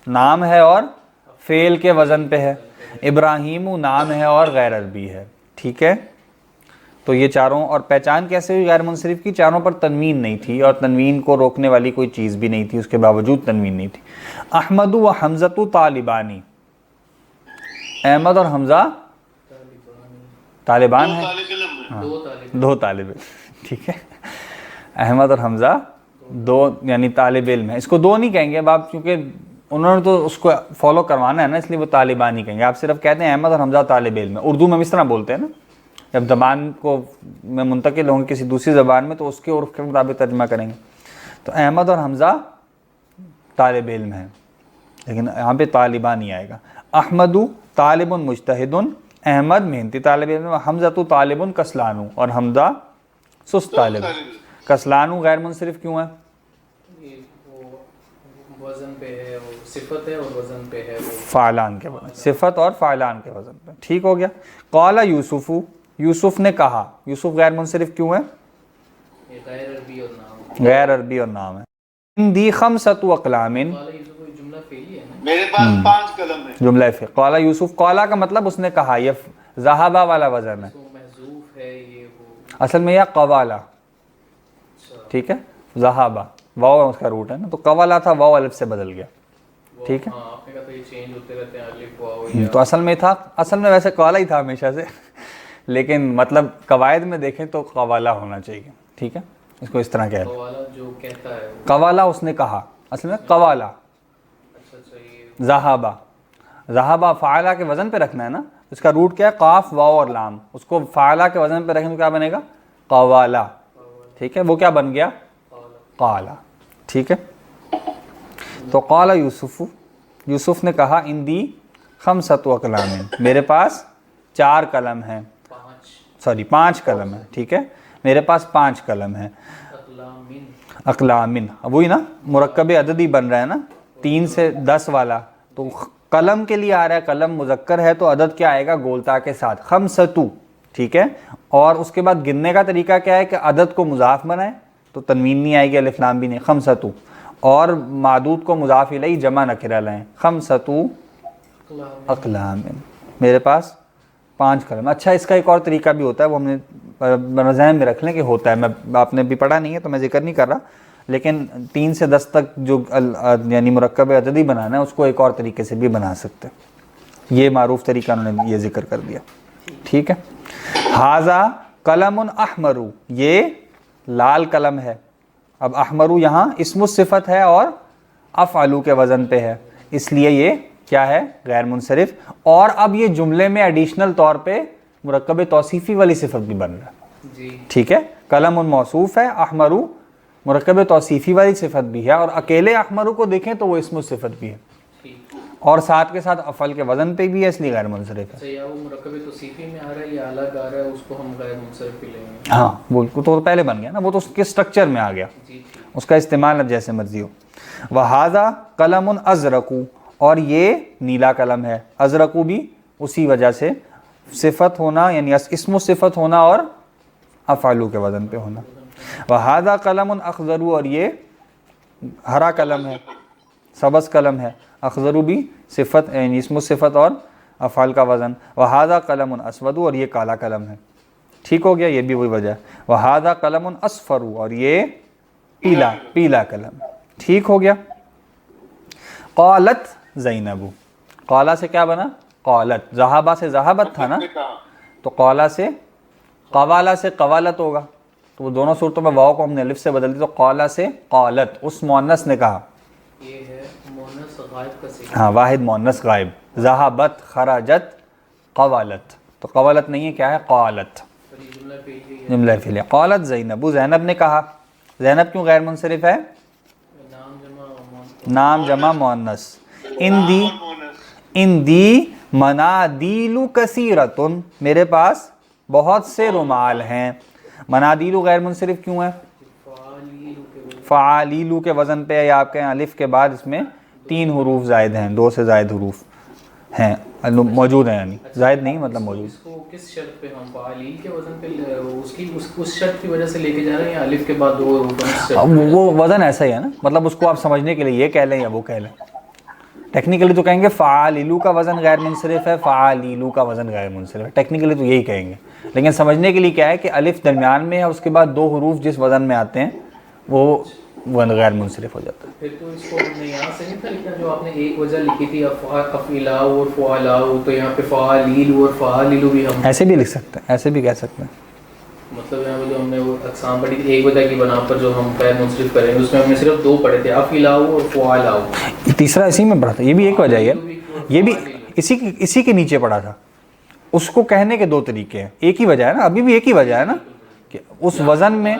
نام ہے اور فعل کے وزن پہ ہے. ابراہیم نام ہے اور غیر عربی ہے، ٹھیک ہے. تو یہ چاروں، اور پہچان کیسے ہوئی غیر منصرف کی؟ چاروں پر تنوین نہیں تھی اور تنوین کو روکنے والی کوئی چیز بھی نہیں تھی، اس کے باوجود تنوین نہیں تھی. احمد و حمزۃ طالبانی، احمد اور حمزہ طالبان ہیں، ہاں 2 طالب علم، ٹھیک ہے. احمد اور حمزہ 2 یعنی طالب علم ہے. اس کو 2 نہیں کہیں گے اب آپ، کیونکہ انہوں نے تو اس کو فالو کروانا ہے نا، اس لیے وہ طالبان ہی کہیں گے. آپ صرف کہتے ہیں احمد اور حمزہ طالب علم ہے. اردو میں ہم اس طرح بولتے ہیں نا، جب زبان کو میں منتقل ہوں گے کسی دوسری زبان میں تو اس کے عرف کے مطابق ترجمہ کریں گے. تو احمد اور حمزہ طالب علم ہیں، لیکن یہاں پہ طالبان ہی آئے گا. احمد طالب مجتہد، احمد محنتی طالب علم، حمزہ طالب کسلان، اور حمزہ سست طالب. کسلان غیر منصرف کیوں ہے؟ وزن پہ ہے، وہ صفت ہے اور وزن پہ ہے، فعلان کے وزن، صفت اور فعلان کے وزن پہ، ٹھیک ہو گیا. قال یوسف، یوسف نے کہا. یوسف غیر منصرف کیوں ہے؟ غیر عربی اور نام، غیر عربی اور نام ہے. عندی خمسۃ اقلام، میرے پاس 5 قلم ہیں. جملہ فعل. قال یوسف، قال کا مطلب اس نے کہا، یہ ذہبہ والا وزن ہے، محذوف ہے یہ، وہ اصل میں یہ قوالا، ٹھیک ہے. ذہبہ واو اس کا روٹ ہے نا، تو قوالا تھا، واو الف سے بدل گیا، ٹھیک ہے. ہاں آپ نے کہا تو یہ چینج ہوتے رہتے ہیں، الف واو. تو اصل میں تھا، اصل میں ویسے قوالا ہی تھا ہمیشہ سے، لیکن مطلب قواعد میں دیکھیں تو قوالا ہونا چاہیے، ٹھیک ہے. اس کو اس طرح کہہ قوالا جو کہتا ہے، قوالا اس نے کہا، اصل میں قوالا. ذہبہ، ذہبہ فعلہ کے وزن پہ رکھنا ہے نا، اس کا روٹ کیا ہے؟ قاف واو اور لام. اس کو فعلہ کے وزن پہ رکھیں تو کیا بنے گا؟ قوالا، ٹھیک ہے. وہ کیا بن گیا؟ قالا، ٹھیک ہے. تو قال یوسف، یوسف نے کہا، اندی خمسۃ اقلام، میرے پاس 4 قلم ہیں، 5 قلم ہیں، ٹھیک ہے. میرے پاس 5 قلم ہیں. اقلام، وہی نا مرکب عددی بن رہا ہے نا، 3 سے 10 والا. تو قلم کے لیے آ رہا ہے، قلم مذکر ہے تو عدد کیا آئے گا؟ گولتا کے ساتھ، خمسۃ، ٹھیک ہے. اور اس کے بعد گننے کا طریقہ کیا ہے کہ عدد کو مضاف بنائیں تو تنوین نہیں آئے گی، الف لام بھی نہیں. خمسۃ، اور معدود کو مضاف الیہ جمع نکرہ لائیں. خمسۃ اقلام، میرے پاس 5 قلم. اچھا اس کا ایک اور طریقہ بھی ہوتا ہے, وہ ہم نے ذہن میں رکھ لیں کہ ہوتا ہے, میں آپ نے بھی پڑھا نہیں ہے تو میں ذکر نہیں کر رہا, لیکن 3 سے 10 تک جو یعنی مرکب عددی بنانا ہے اس کو ایک اور طریقے سے بھی بنا سکتے ہیں. یہ معروف طریقہ انہوں نے یہ ذکر کر دیا. ٹھیک ہے. ھذا قلم احمر, یہ لال قلم ہے. اب احمر یہاں اسم الصفت ہے اور افعلو کے وزن پہ ہے, اس لیے یہ کیا ہے, غیر منصرف. اور اب یہ جملے میں ایڈیشنل طور پہ مرکب توصیفی والی صفت بھی بن رہا ہے جی. ٹھیک ہے. قلم موصوف ہے, احمرو مرکب توصیفی والی صفت بھی ہے, اور اکیلے احمرو کو دیکھیں تو وہ اسم الصفت بھی ہے, اور ساتھ کے ساتھ افعل کے وزن پہ بھی ہے, اس لیے غیر منصرف ہے. یا وہ مرکب توصیفی میں آ رہا ہے یا الگ آ رہا ہے, اس کو ہم غیر منصرف ہی لیں گے. ہاں وہ تو پہلے بن گیا نا, وہ تو اس کے اسٹرکچر میں آ گیا, اس کا استعمال اب جیسے مرضی ہو. وَهَذَا قَلَمٌ أَزْرَقُ, اور یہ نیلا قلم ہے. ازرقو بھی اسی وجہ سے صفت ہونا, یعنی اسم و صفت ہونا اور افعلو کے وزن پہ ہونا. وَهَذَا قَلَمٌ أَخْضَرُ, اور یہ ہرا قلم ہے, سبز قلم ہے. اخضرو بھی صفت یعنی اسم و صفت اور افعال کا وزن. وَهَذَا قَلَمٌ أَسْوَدُ, اور یہ کالا قلم ہے. ٹھیک ہو گیا, یہ بھی وہی وجہ ہے. وَهَذَا قَلَمٌ أَصْفَرُ, اور یہ پیلا قلم ہے. ٹھیک ہو گیا. قالت زینب, قالا سے کیا بنا, قالت. ذہابہ سے ذہابت تھا نا, تو قالا سے قوالا سے قوالت ہوگا, تو وہ دونوں صورتوں میں واو کو ہم نے الف سے بدل دی, تو قالا سے قالت, اس مؤنث نے کہا. یہ ہے مؤنث غائب کا صیغہ. ہاں واحد مؤنث غائب. ذہابت خرجت قوالت, تو قوالت نہیں ہے, کیا ہے, قالت. جملہ فعلیہ. قالت زینب, زینب نے کہا. زینب کیوں غیر منصرف ہے, نام جمع مؤنث. اندی منادیل کثیرتن, میرے پاس بہت سے رومال ہیں. منادیل غیر منصرف کیوں ہے, فعالیلو کے وزن پہ, یا آپ کے الف کے بعد اس میں 3 حروف زائد ہیں, 2 سے زائد حروف ہیں موجود ہیں, یعنی زائد نہیں مطلب موجود. اس کو کس شرط پہ ہم فعالیل کے وزن پہ اس شرط کی وجہ سے لے کے جا رہے ہیں, یا الف کے بعد 2 حروف؟ وہ وزن ایسا ہی ہے نا, مطلب اس کو آپ سمجھنے کے لیے یہ کہہ لیں یا وہ کہہ لیں. ٹیکنیکلی تو کہیں گے فعالیلو کا وزن غیر منصرف ہے, فعالیلو کا وزن غیر منصرف ہے, ٹیکنیکلی تو یہی کہیں گے. لیکن سمجھنے کے لیے کیا ہے کہ الف درمیان میں ہے, اس کے بعد 2 حروف جس وزن میں آتے ہیں وہ غیر منصرف ہو جاتا ہے. پھر تو اس کو ہم نے یہاں سے نہیں تھا لکھنا, جو آپ نے ایک وجہ لکھی تھی افعلاؤ اور فعلاؤ, تو یہاں پہ فعالیل اور فعالیلو بھی ہم ایسے بھی لکھ سکتے ہیں, ایسے بھی کہہ سکتے ہیں. مطلب یہاں پہ جو ہم نے وہ اقسام پڑھی تھی ایک وجہ کی بنا پر جو ہم غیر منصرف کریں گے, اس میں ہم نے صرف 2 پڑھے تھے, افعلاؤ اور فعلاؤ. تیسرا اسی میں پڑھا تھا, یہ بھی ایک وجہ ہے, یہ بھی اسی کے نیچے پڑھا تھا. اس کو کہنے کے 2 طریقے ہیں, ایک ہی وجہ ہے نا, ابھی بھی ایک ہی وجہ ہے نا, کہ اس وزن میں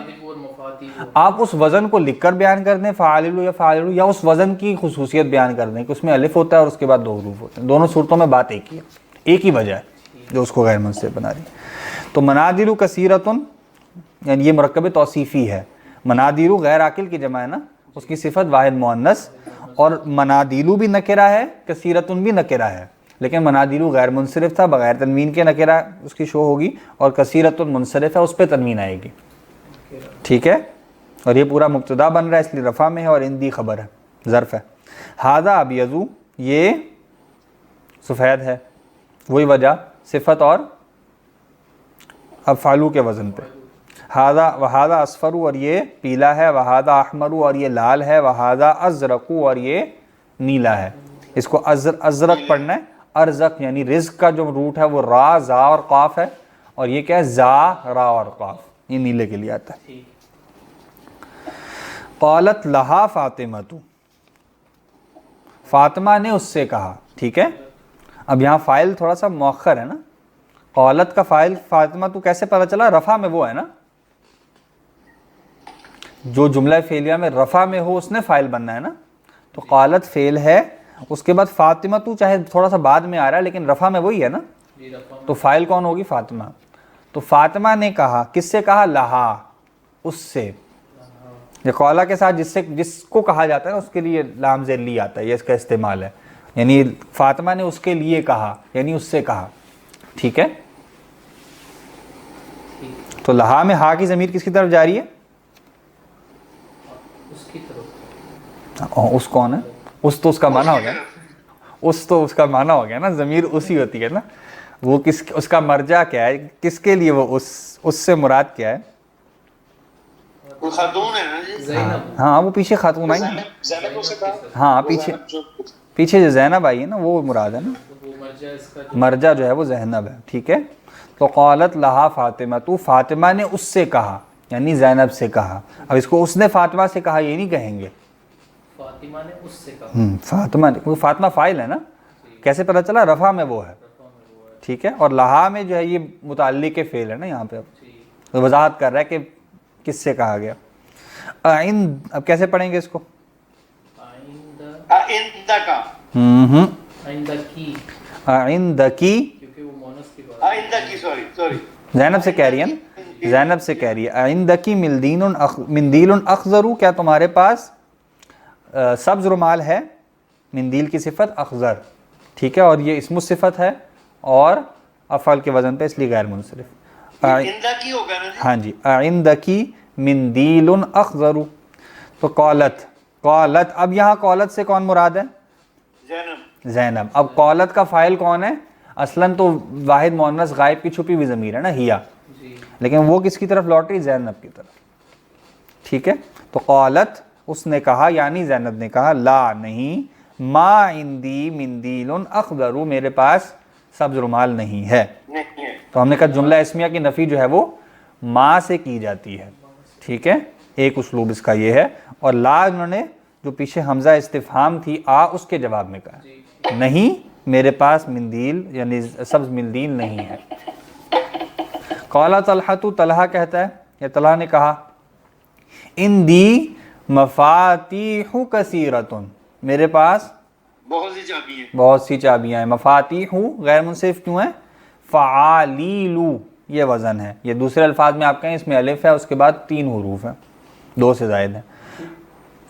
آپ اس وزن کو لکھ کر بیان کر دیں فعالو یا فعالو, یا اس وزن کی خصوصیت بیان کر دیں کہ اس میں الف ہوتا ہے اور اس کے بعد 2 حروف ہوتے ہیں. دونوں صورتوں میں بات ایک ہی ہے, ایک ہی وجہ ہے جو اس کو غیر منصرف بنا رہی ہے. تو منادیل کثیرتن, یعنی یہ مرکب توصیفی ہے. منادیل غیر عاقل کی جمع ہے نا, اس کی صفت واحد مؤنث, اور منادیلو بھی نکرہ ہے, کثیرتن بھی نکرہ ہے, لیکن منادیلو غیر منصرف تھا, بغیر تنوین کے نکرہ اس کی شو ہوگی, اور کثیرتن منصرف ہے, اس پہ تنوین آئے گی. ٹھیک ہے. اور یہ پورا مبتدا بن رہا ہے, اس لیے رفع میں ہے, اور اندی خبر ہے, ظرف ہے. ھذا ابیض, یہ سفید ہے, وہی وجہ صفت اور افعلو کے وزن پہ. وَھذا اصفر, اور یہ پیلا ہے. وَھذا احمر, اور یہ لال ہے. وَھذا ازرق, اور یہ نیلا ہے. اس کو ازرق پڑھنا ہے. ارزق یعنی رزق کا جو روٹ ہے وہ را, زا اور قاف ہے, اور یہ کیا ہے, زا, را اور قاف, یہ نیلے کے لیے آتا ہے. قالت لہا فاطمہ, فاطمہ نے اس سے کہا. ٹھیک ہے. اب یہاں فاعل تھوڑا سا مؤخر ہے نا, قالت کا فاعل فاطمہ تو کیسے پتہ چلا, رفع میں وہ ہے نا, جو جملہ فعلیہ میں رفع میں ہو اس نے فاعل بننا ہے نا. تو قالت فعل ہے, اس کے بعد فاطمہ تو چاہے تھوڑا سا بعد میں آ رہا ہے لیکن رفع میں وہی ہے نا, تو فاعل کون ہوگی, فاطمہ. تو فاطمہ نے کہا, کس سے کہا, لہا, اس سے. یہ قولا کے ساتھ جس کو کہا جاتا ہے نا اس کے لیے لام ذیلی آتا ہے, یہ اس کا استعمال ہے. یعنی فاطمہ نے اس کے لیے کہا, یعنی اس سے کہا. ٹھیک ہے. تو لہا میں ہا کی ضمیر کس کی طرف جاری ہے, اس کی طرف. اس کون ہے, اس تو اس کا معنی ہو گیا, اس تو اس کا معنی ہو گیا نا, ضمیر اسی ہوتی ہے نا. وہ اس کا مرجع کیا ہے, کس کے لیے وہ اس سے مراد کیا ہے؟ وہ خاتون ہے نا جی, زینب. ہاں وہ پیچھے خاتون آئی نا, زینب سے کہا, ہاں پیچھے جو زینب آئی ہے نا وہ مراد ہے نا, وہ مرجع اس کا مرجع جو ہے وہ زینب ہے. ٹھیک ہے, تو قالت لہا فاطمہ, تو فاطمہ نے اس سے کہا یعنی زینب سے کہا. اب اس کو اس نے فاطمہ سے کہا یہ نہیں کہیں گے, فاطمہ نے اس سے کہا. فاطمہ نے, کیونکہ فاطمہ فاعل ہے نا, کیسے پتہ چلا؟ رفع میں وہ ہے. ٹھیک ہے, اور لہا میں جو ہے یہ متعلق فعل ہے نا یہاں پہ, تو وضاحت کر رہا ہے کہ کس سے کہا گیا. اب کیسے پڑھیں گے اس کو؟ آئندہ کا, آئندہ کی, عندکی, کیونکہ وہ مونس کی بات. آئندہ کی, سوری زینب سے کہہ رہی ہے نا, زینب سے کہہ رہی ہے عندکی مندیل اخضر, کیا تمہارے پاس سبز رومال ہے؟ مندیل کی صفت اخضر. ٹھیک ہے, اور یہ اسم الصفت ہے اور افعل کے وزن پہ اس لیے غیر منصرف. آئندہ کی ہوگا نا جی. ہاں جی, عندکی مندیل اخضر. تو قالت, اب یہاں قالت سے کون مراد ہے؟ زینب. اب قالت کا فاعل کون ہے؟ اصلاً تو واحد مؤنث غائب کی چھپی ہوئی ضمیر ہے نا, ہیا, لیکن وہ کس کی طرف لوٹ رہی؟ زینب کی طرف. ٹھیک ہے, تو قالت اس نے کہا یعنی زینب نے کہا, لا نہیں, ما عندی مندیل اخضر, میرے پاس سبز رومال نہیں ہے. تو ہم نے کہا جملہ اسمیہ کی نفی جو ہے وہ ما سے کی جاتی ہے. ٹھیک ہے, ایک اسلوب اس کا یہ ہے. اور لا انہوں نے جو پیچھے حمزہ استفہام تھی اس کے جواب میں کہا, نہیں میرے پاس مندیل یعنی سبز مندیل نہیں ہے. قال طلحہ, طلحہ کہتا ہے یا طلحہ نے کہا, اندی مفاتیح کثیرۃ, میرے پاس بہت سی چابیاں ہیں. مفاتیح غیر منصرف کیوں ہے؟ فعالیلو یہ وزن ہے. یہ دوسرے الفاظ میں آپ کہیں اس میں الف ہے, اس کے بعد 3 حروف ہیں, 2 سے زائد ہیں.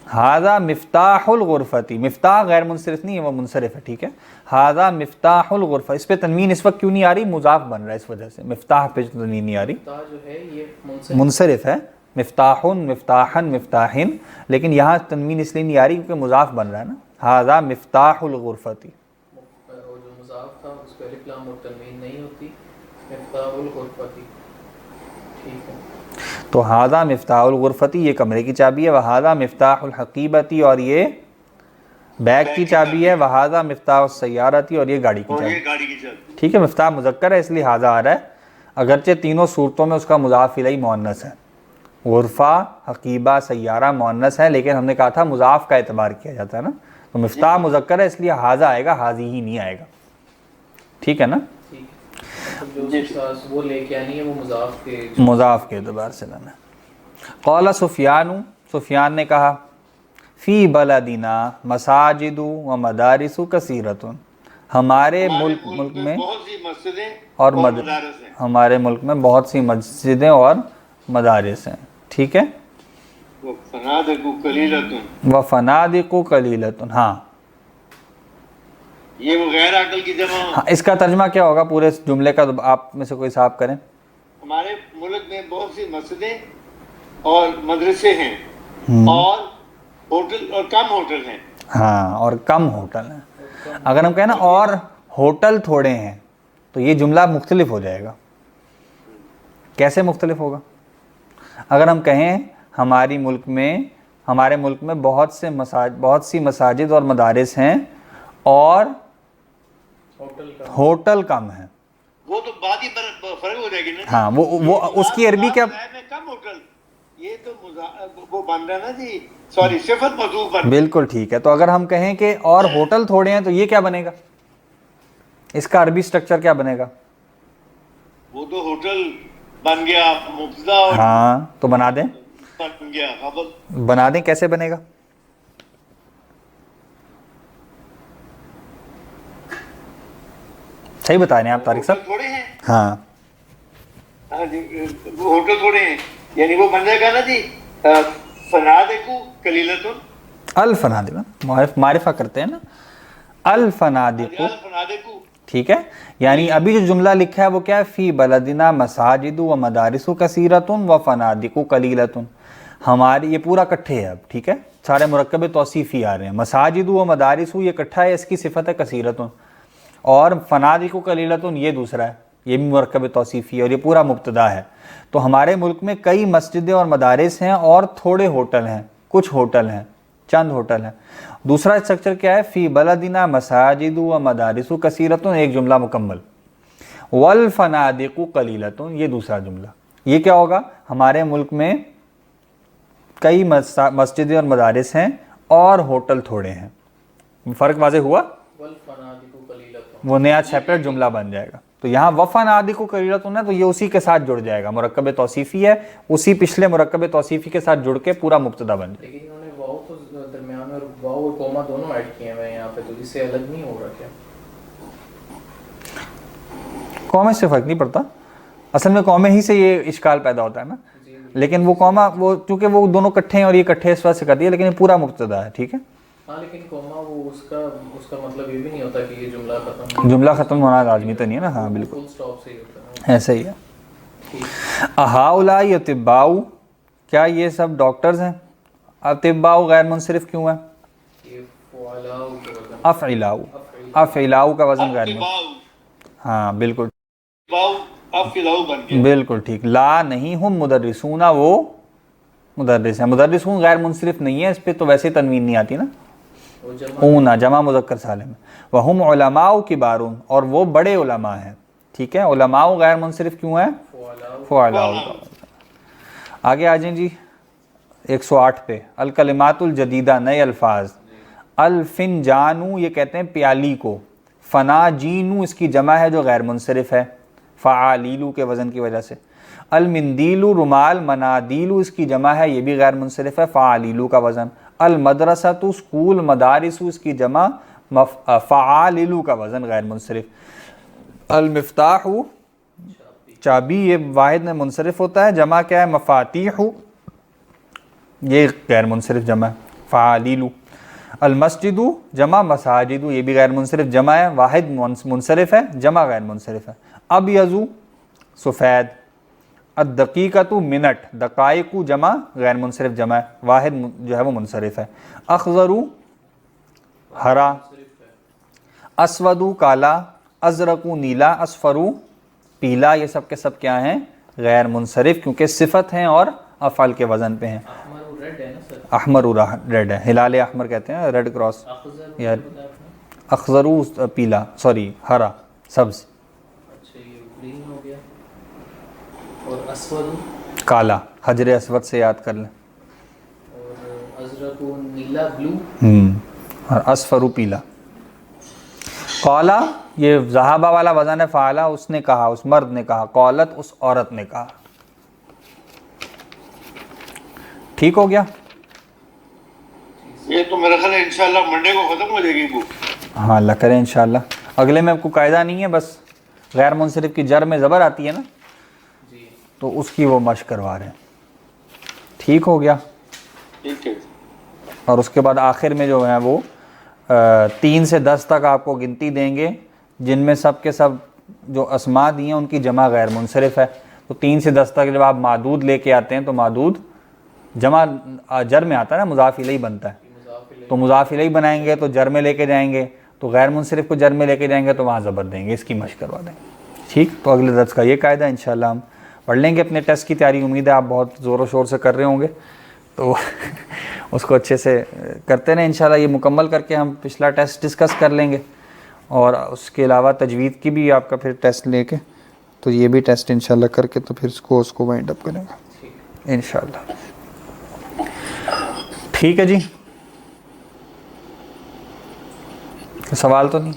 ھذا مفتاح الغرفتی, مفتاح غیر منصرف نہیں ہے, وہ منصرف ہے. ٹھیک ہے, ھذا مفتاح الغرفہ, اس پہ تنوین اس وقت کیوں نہیں آ رہی؟ مضاف بن رہا ہے اس وجہ سے, مفتاح پہ تنوین نہیں آ رہی, جو ہے یہ منصرف ہے. مفتاحن, مفتاحن, مفتاحن, لیکن یہاں تنوین اس لیے نہیں آ رہی کیونکہ مضاف بن رہا ہے نا. ھذا مفتاح الغرفتی, جو مضاف تھا اس پہ الف لام اور تنوین نہیں ہوتی, مفتاح الغرفتی. ٹھیک ہے, تو ھذا مفتاح الغرفتی یہ کمرے کی چابی ہے, وھذا مفتاح الحقیبتی اور یہ بیگ کی چابی ہے, وھذا مفتاح السیارتی اور یہ گاڑی کی چابی. ٹھیک ہے, مفتاح مذکر ہے اس لیے ھذا آ رہا ہے, اگرچہ تینوں صورتوں میں اس کا مضاف الیہ مؤنث ہے. غرفہ, حقیبہ, سیارہ مؤنث ہے, لیکن ہم نے کہا تھا مضاف کا اعتبار کیا جاتا ہے نا, تو مفتاح مذکر ہے اس لیے ھذا آئے گا, ھذی ہی نہیں آئے گا. ٹھیک ہے نا, وہ لے کے آنی ہے وہ مضاف کے اعتبار سے لانا. قال سفیان, سفیان نے کہا, فی بلدنا مساجد و مدارس کثیرۃ, ہمارے ملک میں اور ہمارے ملک میں بہت سی مسجدیں اور مدارس ہیں. ٹھیک ہے, وفنادق قلیلۃ, ہاں یہ غیر عقل کی جمع. ہاں, اس کا ترجمہ کیا ہوگا پورے جملے کا؟ آپ میں سے کوئی صاحب کریں. ہمارے ملک میں بہت سی مسجدیں اور مدرسے ہیں اور ہوٹل اور کم ہوٹل ہیں. ہاں, اور کم ہوٹل ہیں. اگر ہم کہیں نا اور ہوٹل تھوڑے ہیں تو یہ جملہ مختلف ہو جائے گا. کیسے مختلف ہوگا؟ اگر ہم کہیں ہمارے ملک میں بہت سی مساجد اور مدارس ہیں اور ہوٹل کم ہیں, وہ تو بات ہی فرق ہو جائے گی نا. ہاں, وہ اس کی عربی کیا؟ کم ہوٹل, یہ تو وہ بن رہا نا جی, سوری صفت محذوف بن. بالکل ٹھیک ہے. تو اگر ہم کہیں کہ اور ہوٹل تھوڑے ہیں تو یہ کیا بنے گا؟ اس کا عربی سٹرکچر کیا بنے گا؟ وہ تو ہوٹل بن گیا مبتدا, اور ہاں تو بنا دیں, بن گیا خبر. بنا دیں, کیسے بنے گا؟ صحیح بتا رہے ہیں آپ طارق صاحب. تھوڑے ہیں, ہاں ہاں جی, وہ ہوٹل تھوڑے ہیں, یعنی وہ بن جائے گا نا جی, فنادق قلیلۃ, الفنادق, معرفہ کرتے ہیں نا, الفنادق. ٹھیک ہے, یعنی ابھی جو جملہ لکھا ہے وہ کیا ہے؟ فی بلدنا مساجد و مدارس کثیرۃ و فنادق قلیلۃ. ہماری یہ پورا کٹھے ہے اب. ٹھیک ہے, سارے مرکب توصیفی آ رہے ہیں. مساجد و مدارس یہ کٹھا ہے, اس کی صفت ہے کثیرۃ, اور فنادق قلیلتن یہ دوسرا ہے، یہ بھی مرکب توصیفی ہے اور یہ پورا مبتدا ہے۔ تو ہمارے ملک میں کئی مسجدیں اور مدارس ہیں اور تھوڑے ہوٹل ہیں، کچھ ہوٹل ہیں، چند ہوٹل ہیں۔ دوسرا اسٹرکچر کیا ہے؟ فی بلدنا مساجد و مدارس کثیرۃ، ایک جملہ مکمل، والفنادق قلیلۃ، یہ دوسرا جملہ۔ یہ کیا ہوگا؟ ہمارے ملک میں کئی مسجدیں اور مدارس ہیں اور ہوٹل تھوڑے ہیں۔ فرق واضح ہوا؟ والفنادق قلیلۃ، وہ نیا سیپریٹ جملہ بن جائے گا۔ تو یہاں وفنادق قلیلۃ ہے تو یہ اسی کے ساتھ جڑ جائے گا، مرکب توصیفی ہے، اسی پچھلے مرکب توصیفی کے ساتھ جڑ کے پورا مبتدا بن جائے گا۔ لیکن انہوں نے واو تو درمیان میں واو اور کوما دونوں ایڈ کیے ہوئے ہیں یہاں پہ، تو اس سے الگ نہیں ہو رہا کیا؟ قومے سے فرق نہیں پڑتا، اصل میں قومے ہی سے یہ اشکال پیدا ہوتا ہے نا، لیکن وہ قوما وہ چونکہ وہ دونوں کٹھے ہیں اور یہ کٹھے اس وجہ سے کر دیا، لیکن یہ پورا مبتدا ہے، ٹھیک ہے۔ ہاں لیکن کوما وہ اس کا مطلب یہ بھی نہیں ہوتا کہ یہ جملہ ختم، جملہ ختم ہونا لازمی تو نہیں ہے نا، ہاں بالکل فل سٹاپ سے ہی ہوتا ہے۔ ایسا ہی ہے۔ اہؤلاء اطباء، کیا یہ سب ڈاکٹرز ہیں؟ اطباء غیر منصرف کیوں ہے؟ یہ فعلاء کے وزن، افعلاء، افعلاء کا وزن غیر منصرف، ہاں بالکل بالکل ٹھیک۔ لا نہیں، ہم مدرسون، وہ مدرس ہیں، مدرسون غیر منصرف نہیں ہے، اس پہ تو ویسے تنوین نہیں آتی نا، وہ جمع اونا جمع مذکر سالم ہے۔ وہم علماء کبارون، اور وہ بڑے علماء ہیں، ٹھیک ہے۔ علماء غیر منصرف کیوں ہے؟ فعلاء کا وزن۔ آگے آ جائیں جی 108 پہ، الکلمات الجدیدہ، نئے الفاظ۔ الفنجانو، یہ کہتے ہیں پیالی کو، فناجینو اس کی جمع ہے جو غیر منصرف ہے، فعالیلو کے وزن کی وجہ سے۔ المندیلو رومال، منادیلو اس کی جمع ہے، یہ بھی غیر منصرف ہے، فعالیلو کا وزن۔ المدرسۃ اسکول، مدارسو اس کی جمع، فعاللو کا وزن غیر منصرف۔ المفتاح چابی، یہ واحد میں منصرف ہوتا ہے، جمع کیا ہے؟ مفاتیح، یہ غیر منصرف جمع ہے، فعالیلو۔ المسجد جمع مساجد، یہ بھی غیر منصرف جمع ہے، واحد منصرف ہے، جمع غیر منصرف ہے۔ ابیض سفید، الدقیقۃ منٹ، دقائق جمع غیر منصرف جمع ہے، واحد جو ہے وہ منصرف ہے۔ اخضر ہرا، اسود کالا، ازرق نیلا، اصفر پیلا، یہ سب کے سب کیا ہیں؟ غیر منصرف، کیونکہ صفت ہیں اور افعال کے وزن پہ ہیں۔ احمر ریڈ ہے نا سر، احمر ریڈ ہے، ہلال احمر کہتے ہیں، ریڈ کراس، اخضر یا اخضرو پیلا، سوری ہرا سبز، اچھا یہ گرین ہو گیا، اور اسود کالا، حجر اسود سے یاد کر لیں، اور ازرق نیلا بلو، اور اصفر پیلا۔ قالا، یہ ذہابہ والا وزن ہے، فعلا اس نے کہا، اس مرد نے کہا، قالت اس عورت نے کہا، ٹھیک ہو گیا۔ یہ تو میرا خیال ہے انشاءاللہ منڈے کو ختم ہو جائے گی بک۔ ہاں اللہ کرے انشاءاللہ۔ اگلے میں کوئی قاعدہ نہیں ہے، بس غیر منصرف کی جر میں زبر آتی ہے نا، جی تو اس کی وہ مشق کروا رہے ہیں، ٹھیک ہو گیا۔ ٹھیک ہے، اور اس کے بعد آخر میں جو ہیں وہ 3 سے 10 تک آپ کو گنتی دیں گے، جن میں سب کے سب جو اسماء دی ہیں ان کی جمع غیر منصرف ہے۔ تو 3 سے 10 تک جب آپ معدود لے کے آتے ہیں تو معدود جمع جر میں آتا ہے نا، مضاف الیہ بنتا ہے، تو مضاف الیہ بنائیں گے تو جر میں لے کے جائیں گے، تو غیر منصرف کو جر میں لے کے جائیں گے تو وہاں زبر دیں گے، اس کی مشق کروا دیں گے، ٹھیک۔ تو اگلے درس کا یہ قاعدہ انشاءاللہ ہم پڑھ لیں گے۔ اپنے ٹیسٹ کی تیاری امید ہے آپ بہت زور و شور سے کر رہے ہوں گے، تو اس کو اچھے سے کرتے رہیں انشاءاللہ۔ یہ مکمل کر کے ہم پچھلا ٹیسٹ ڈسکس کر لیں گے، اور اس کے علاوہ تجوید کی بھی آپ کا پھر ٹیسٹ لے کے، تو یہ بھی ٹیسٹ انشاءاللہ کر کے تو پھر اس کو وائنڈ اپ کریں گے انشاءاللہ، ٹھیک ہے جی۔ سوال تو نہیں؟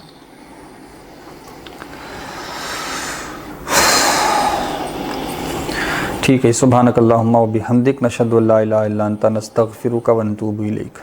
ٹھیک ہے، سبحانک اللہم و بحمدک، نشہد ان لا الہ الا انت، نستغفرک و نتوب الیک۔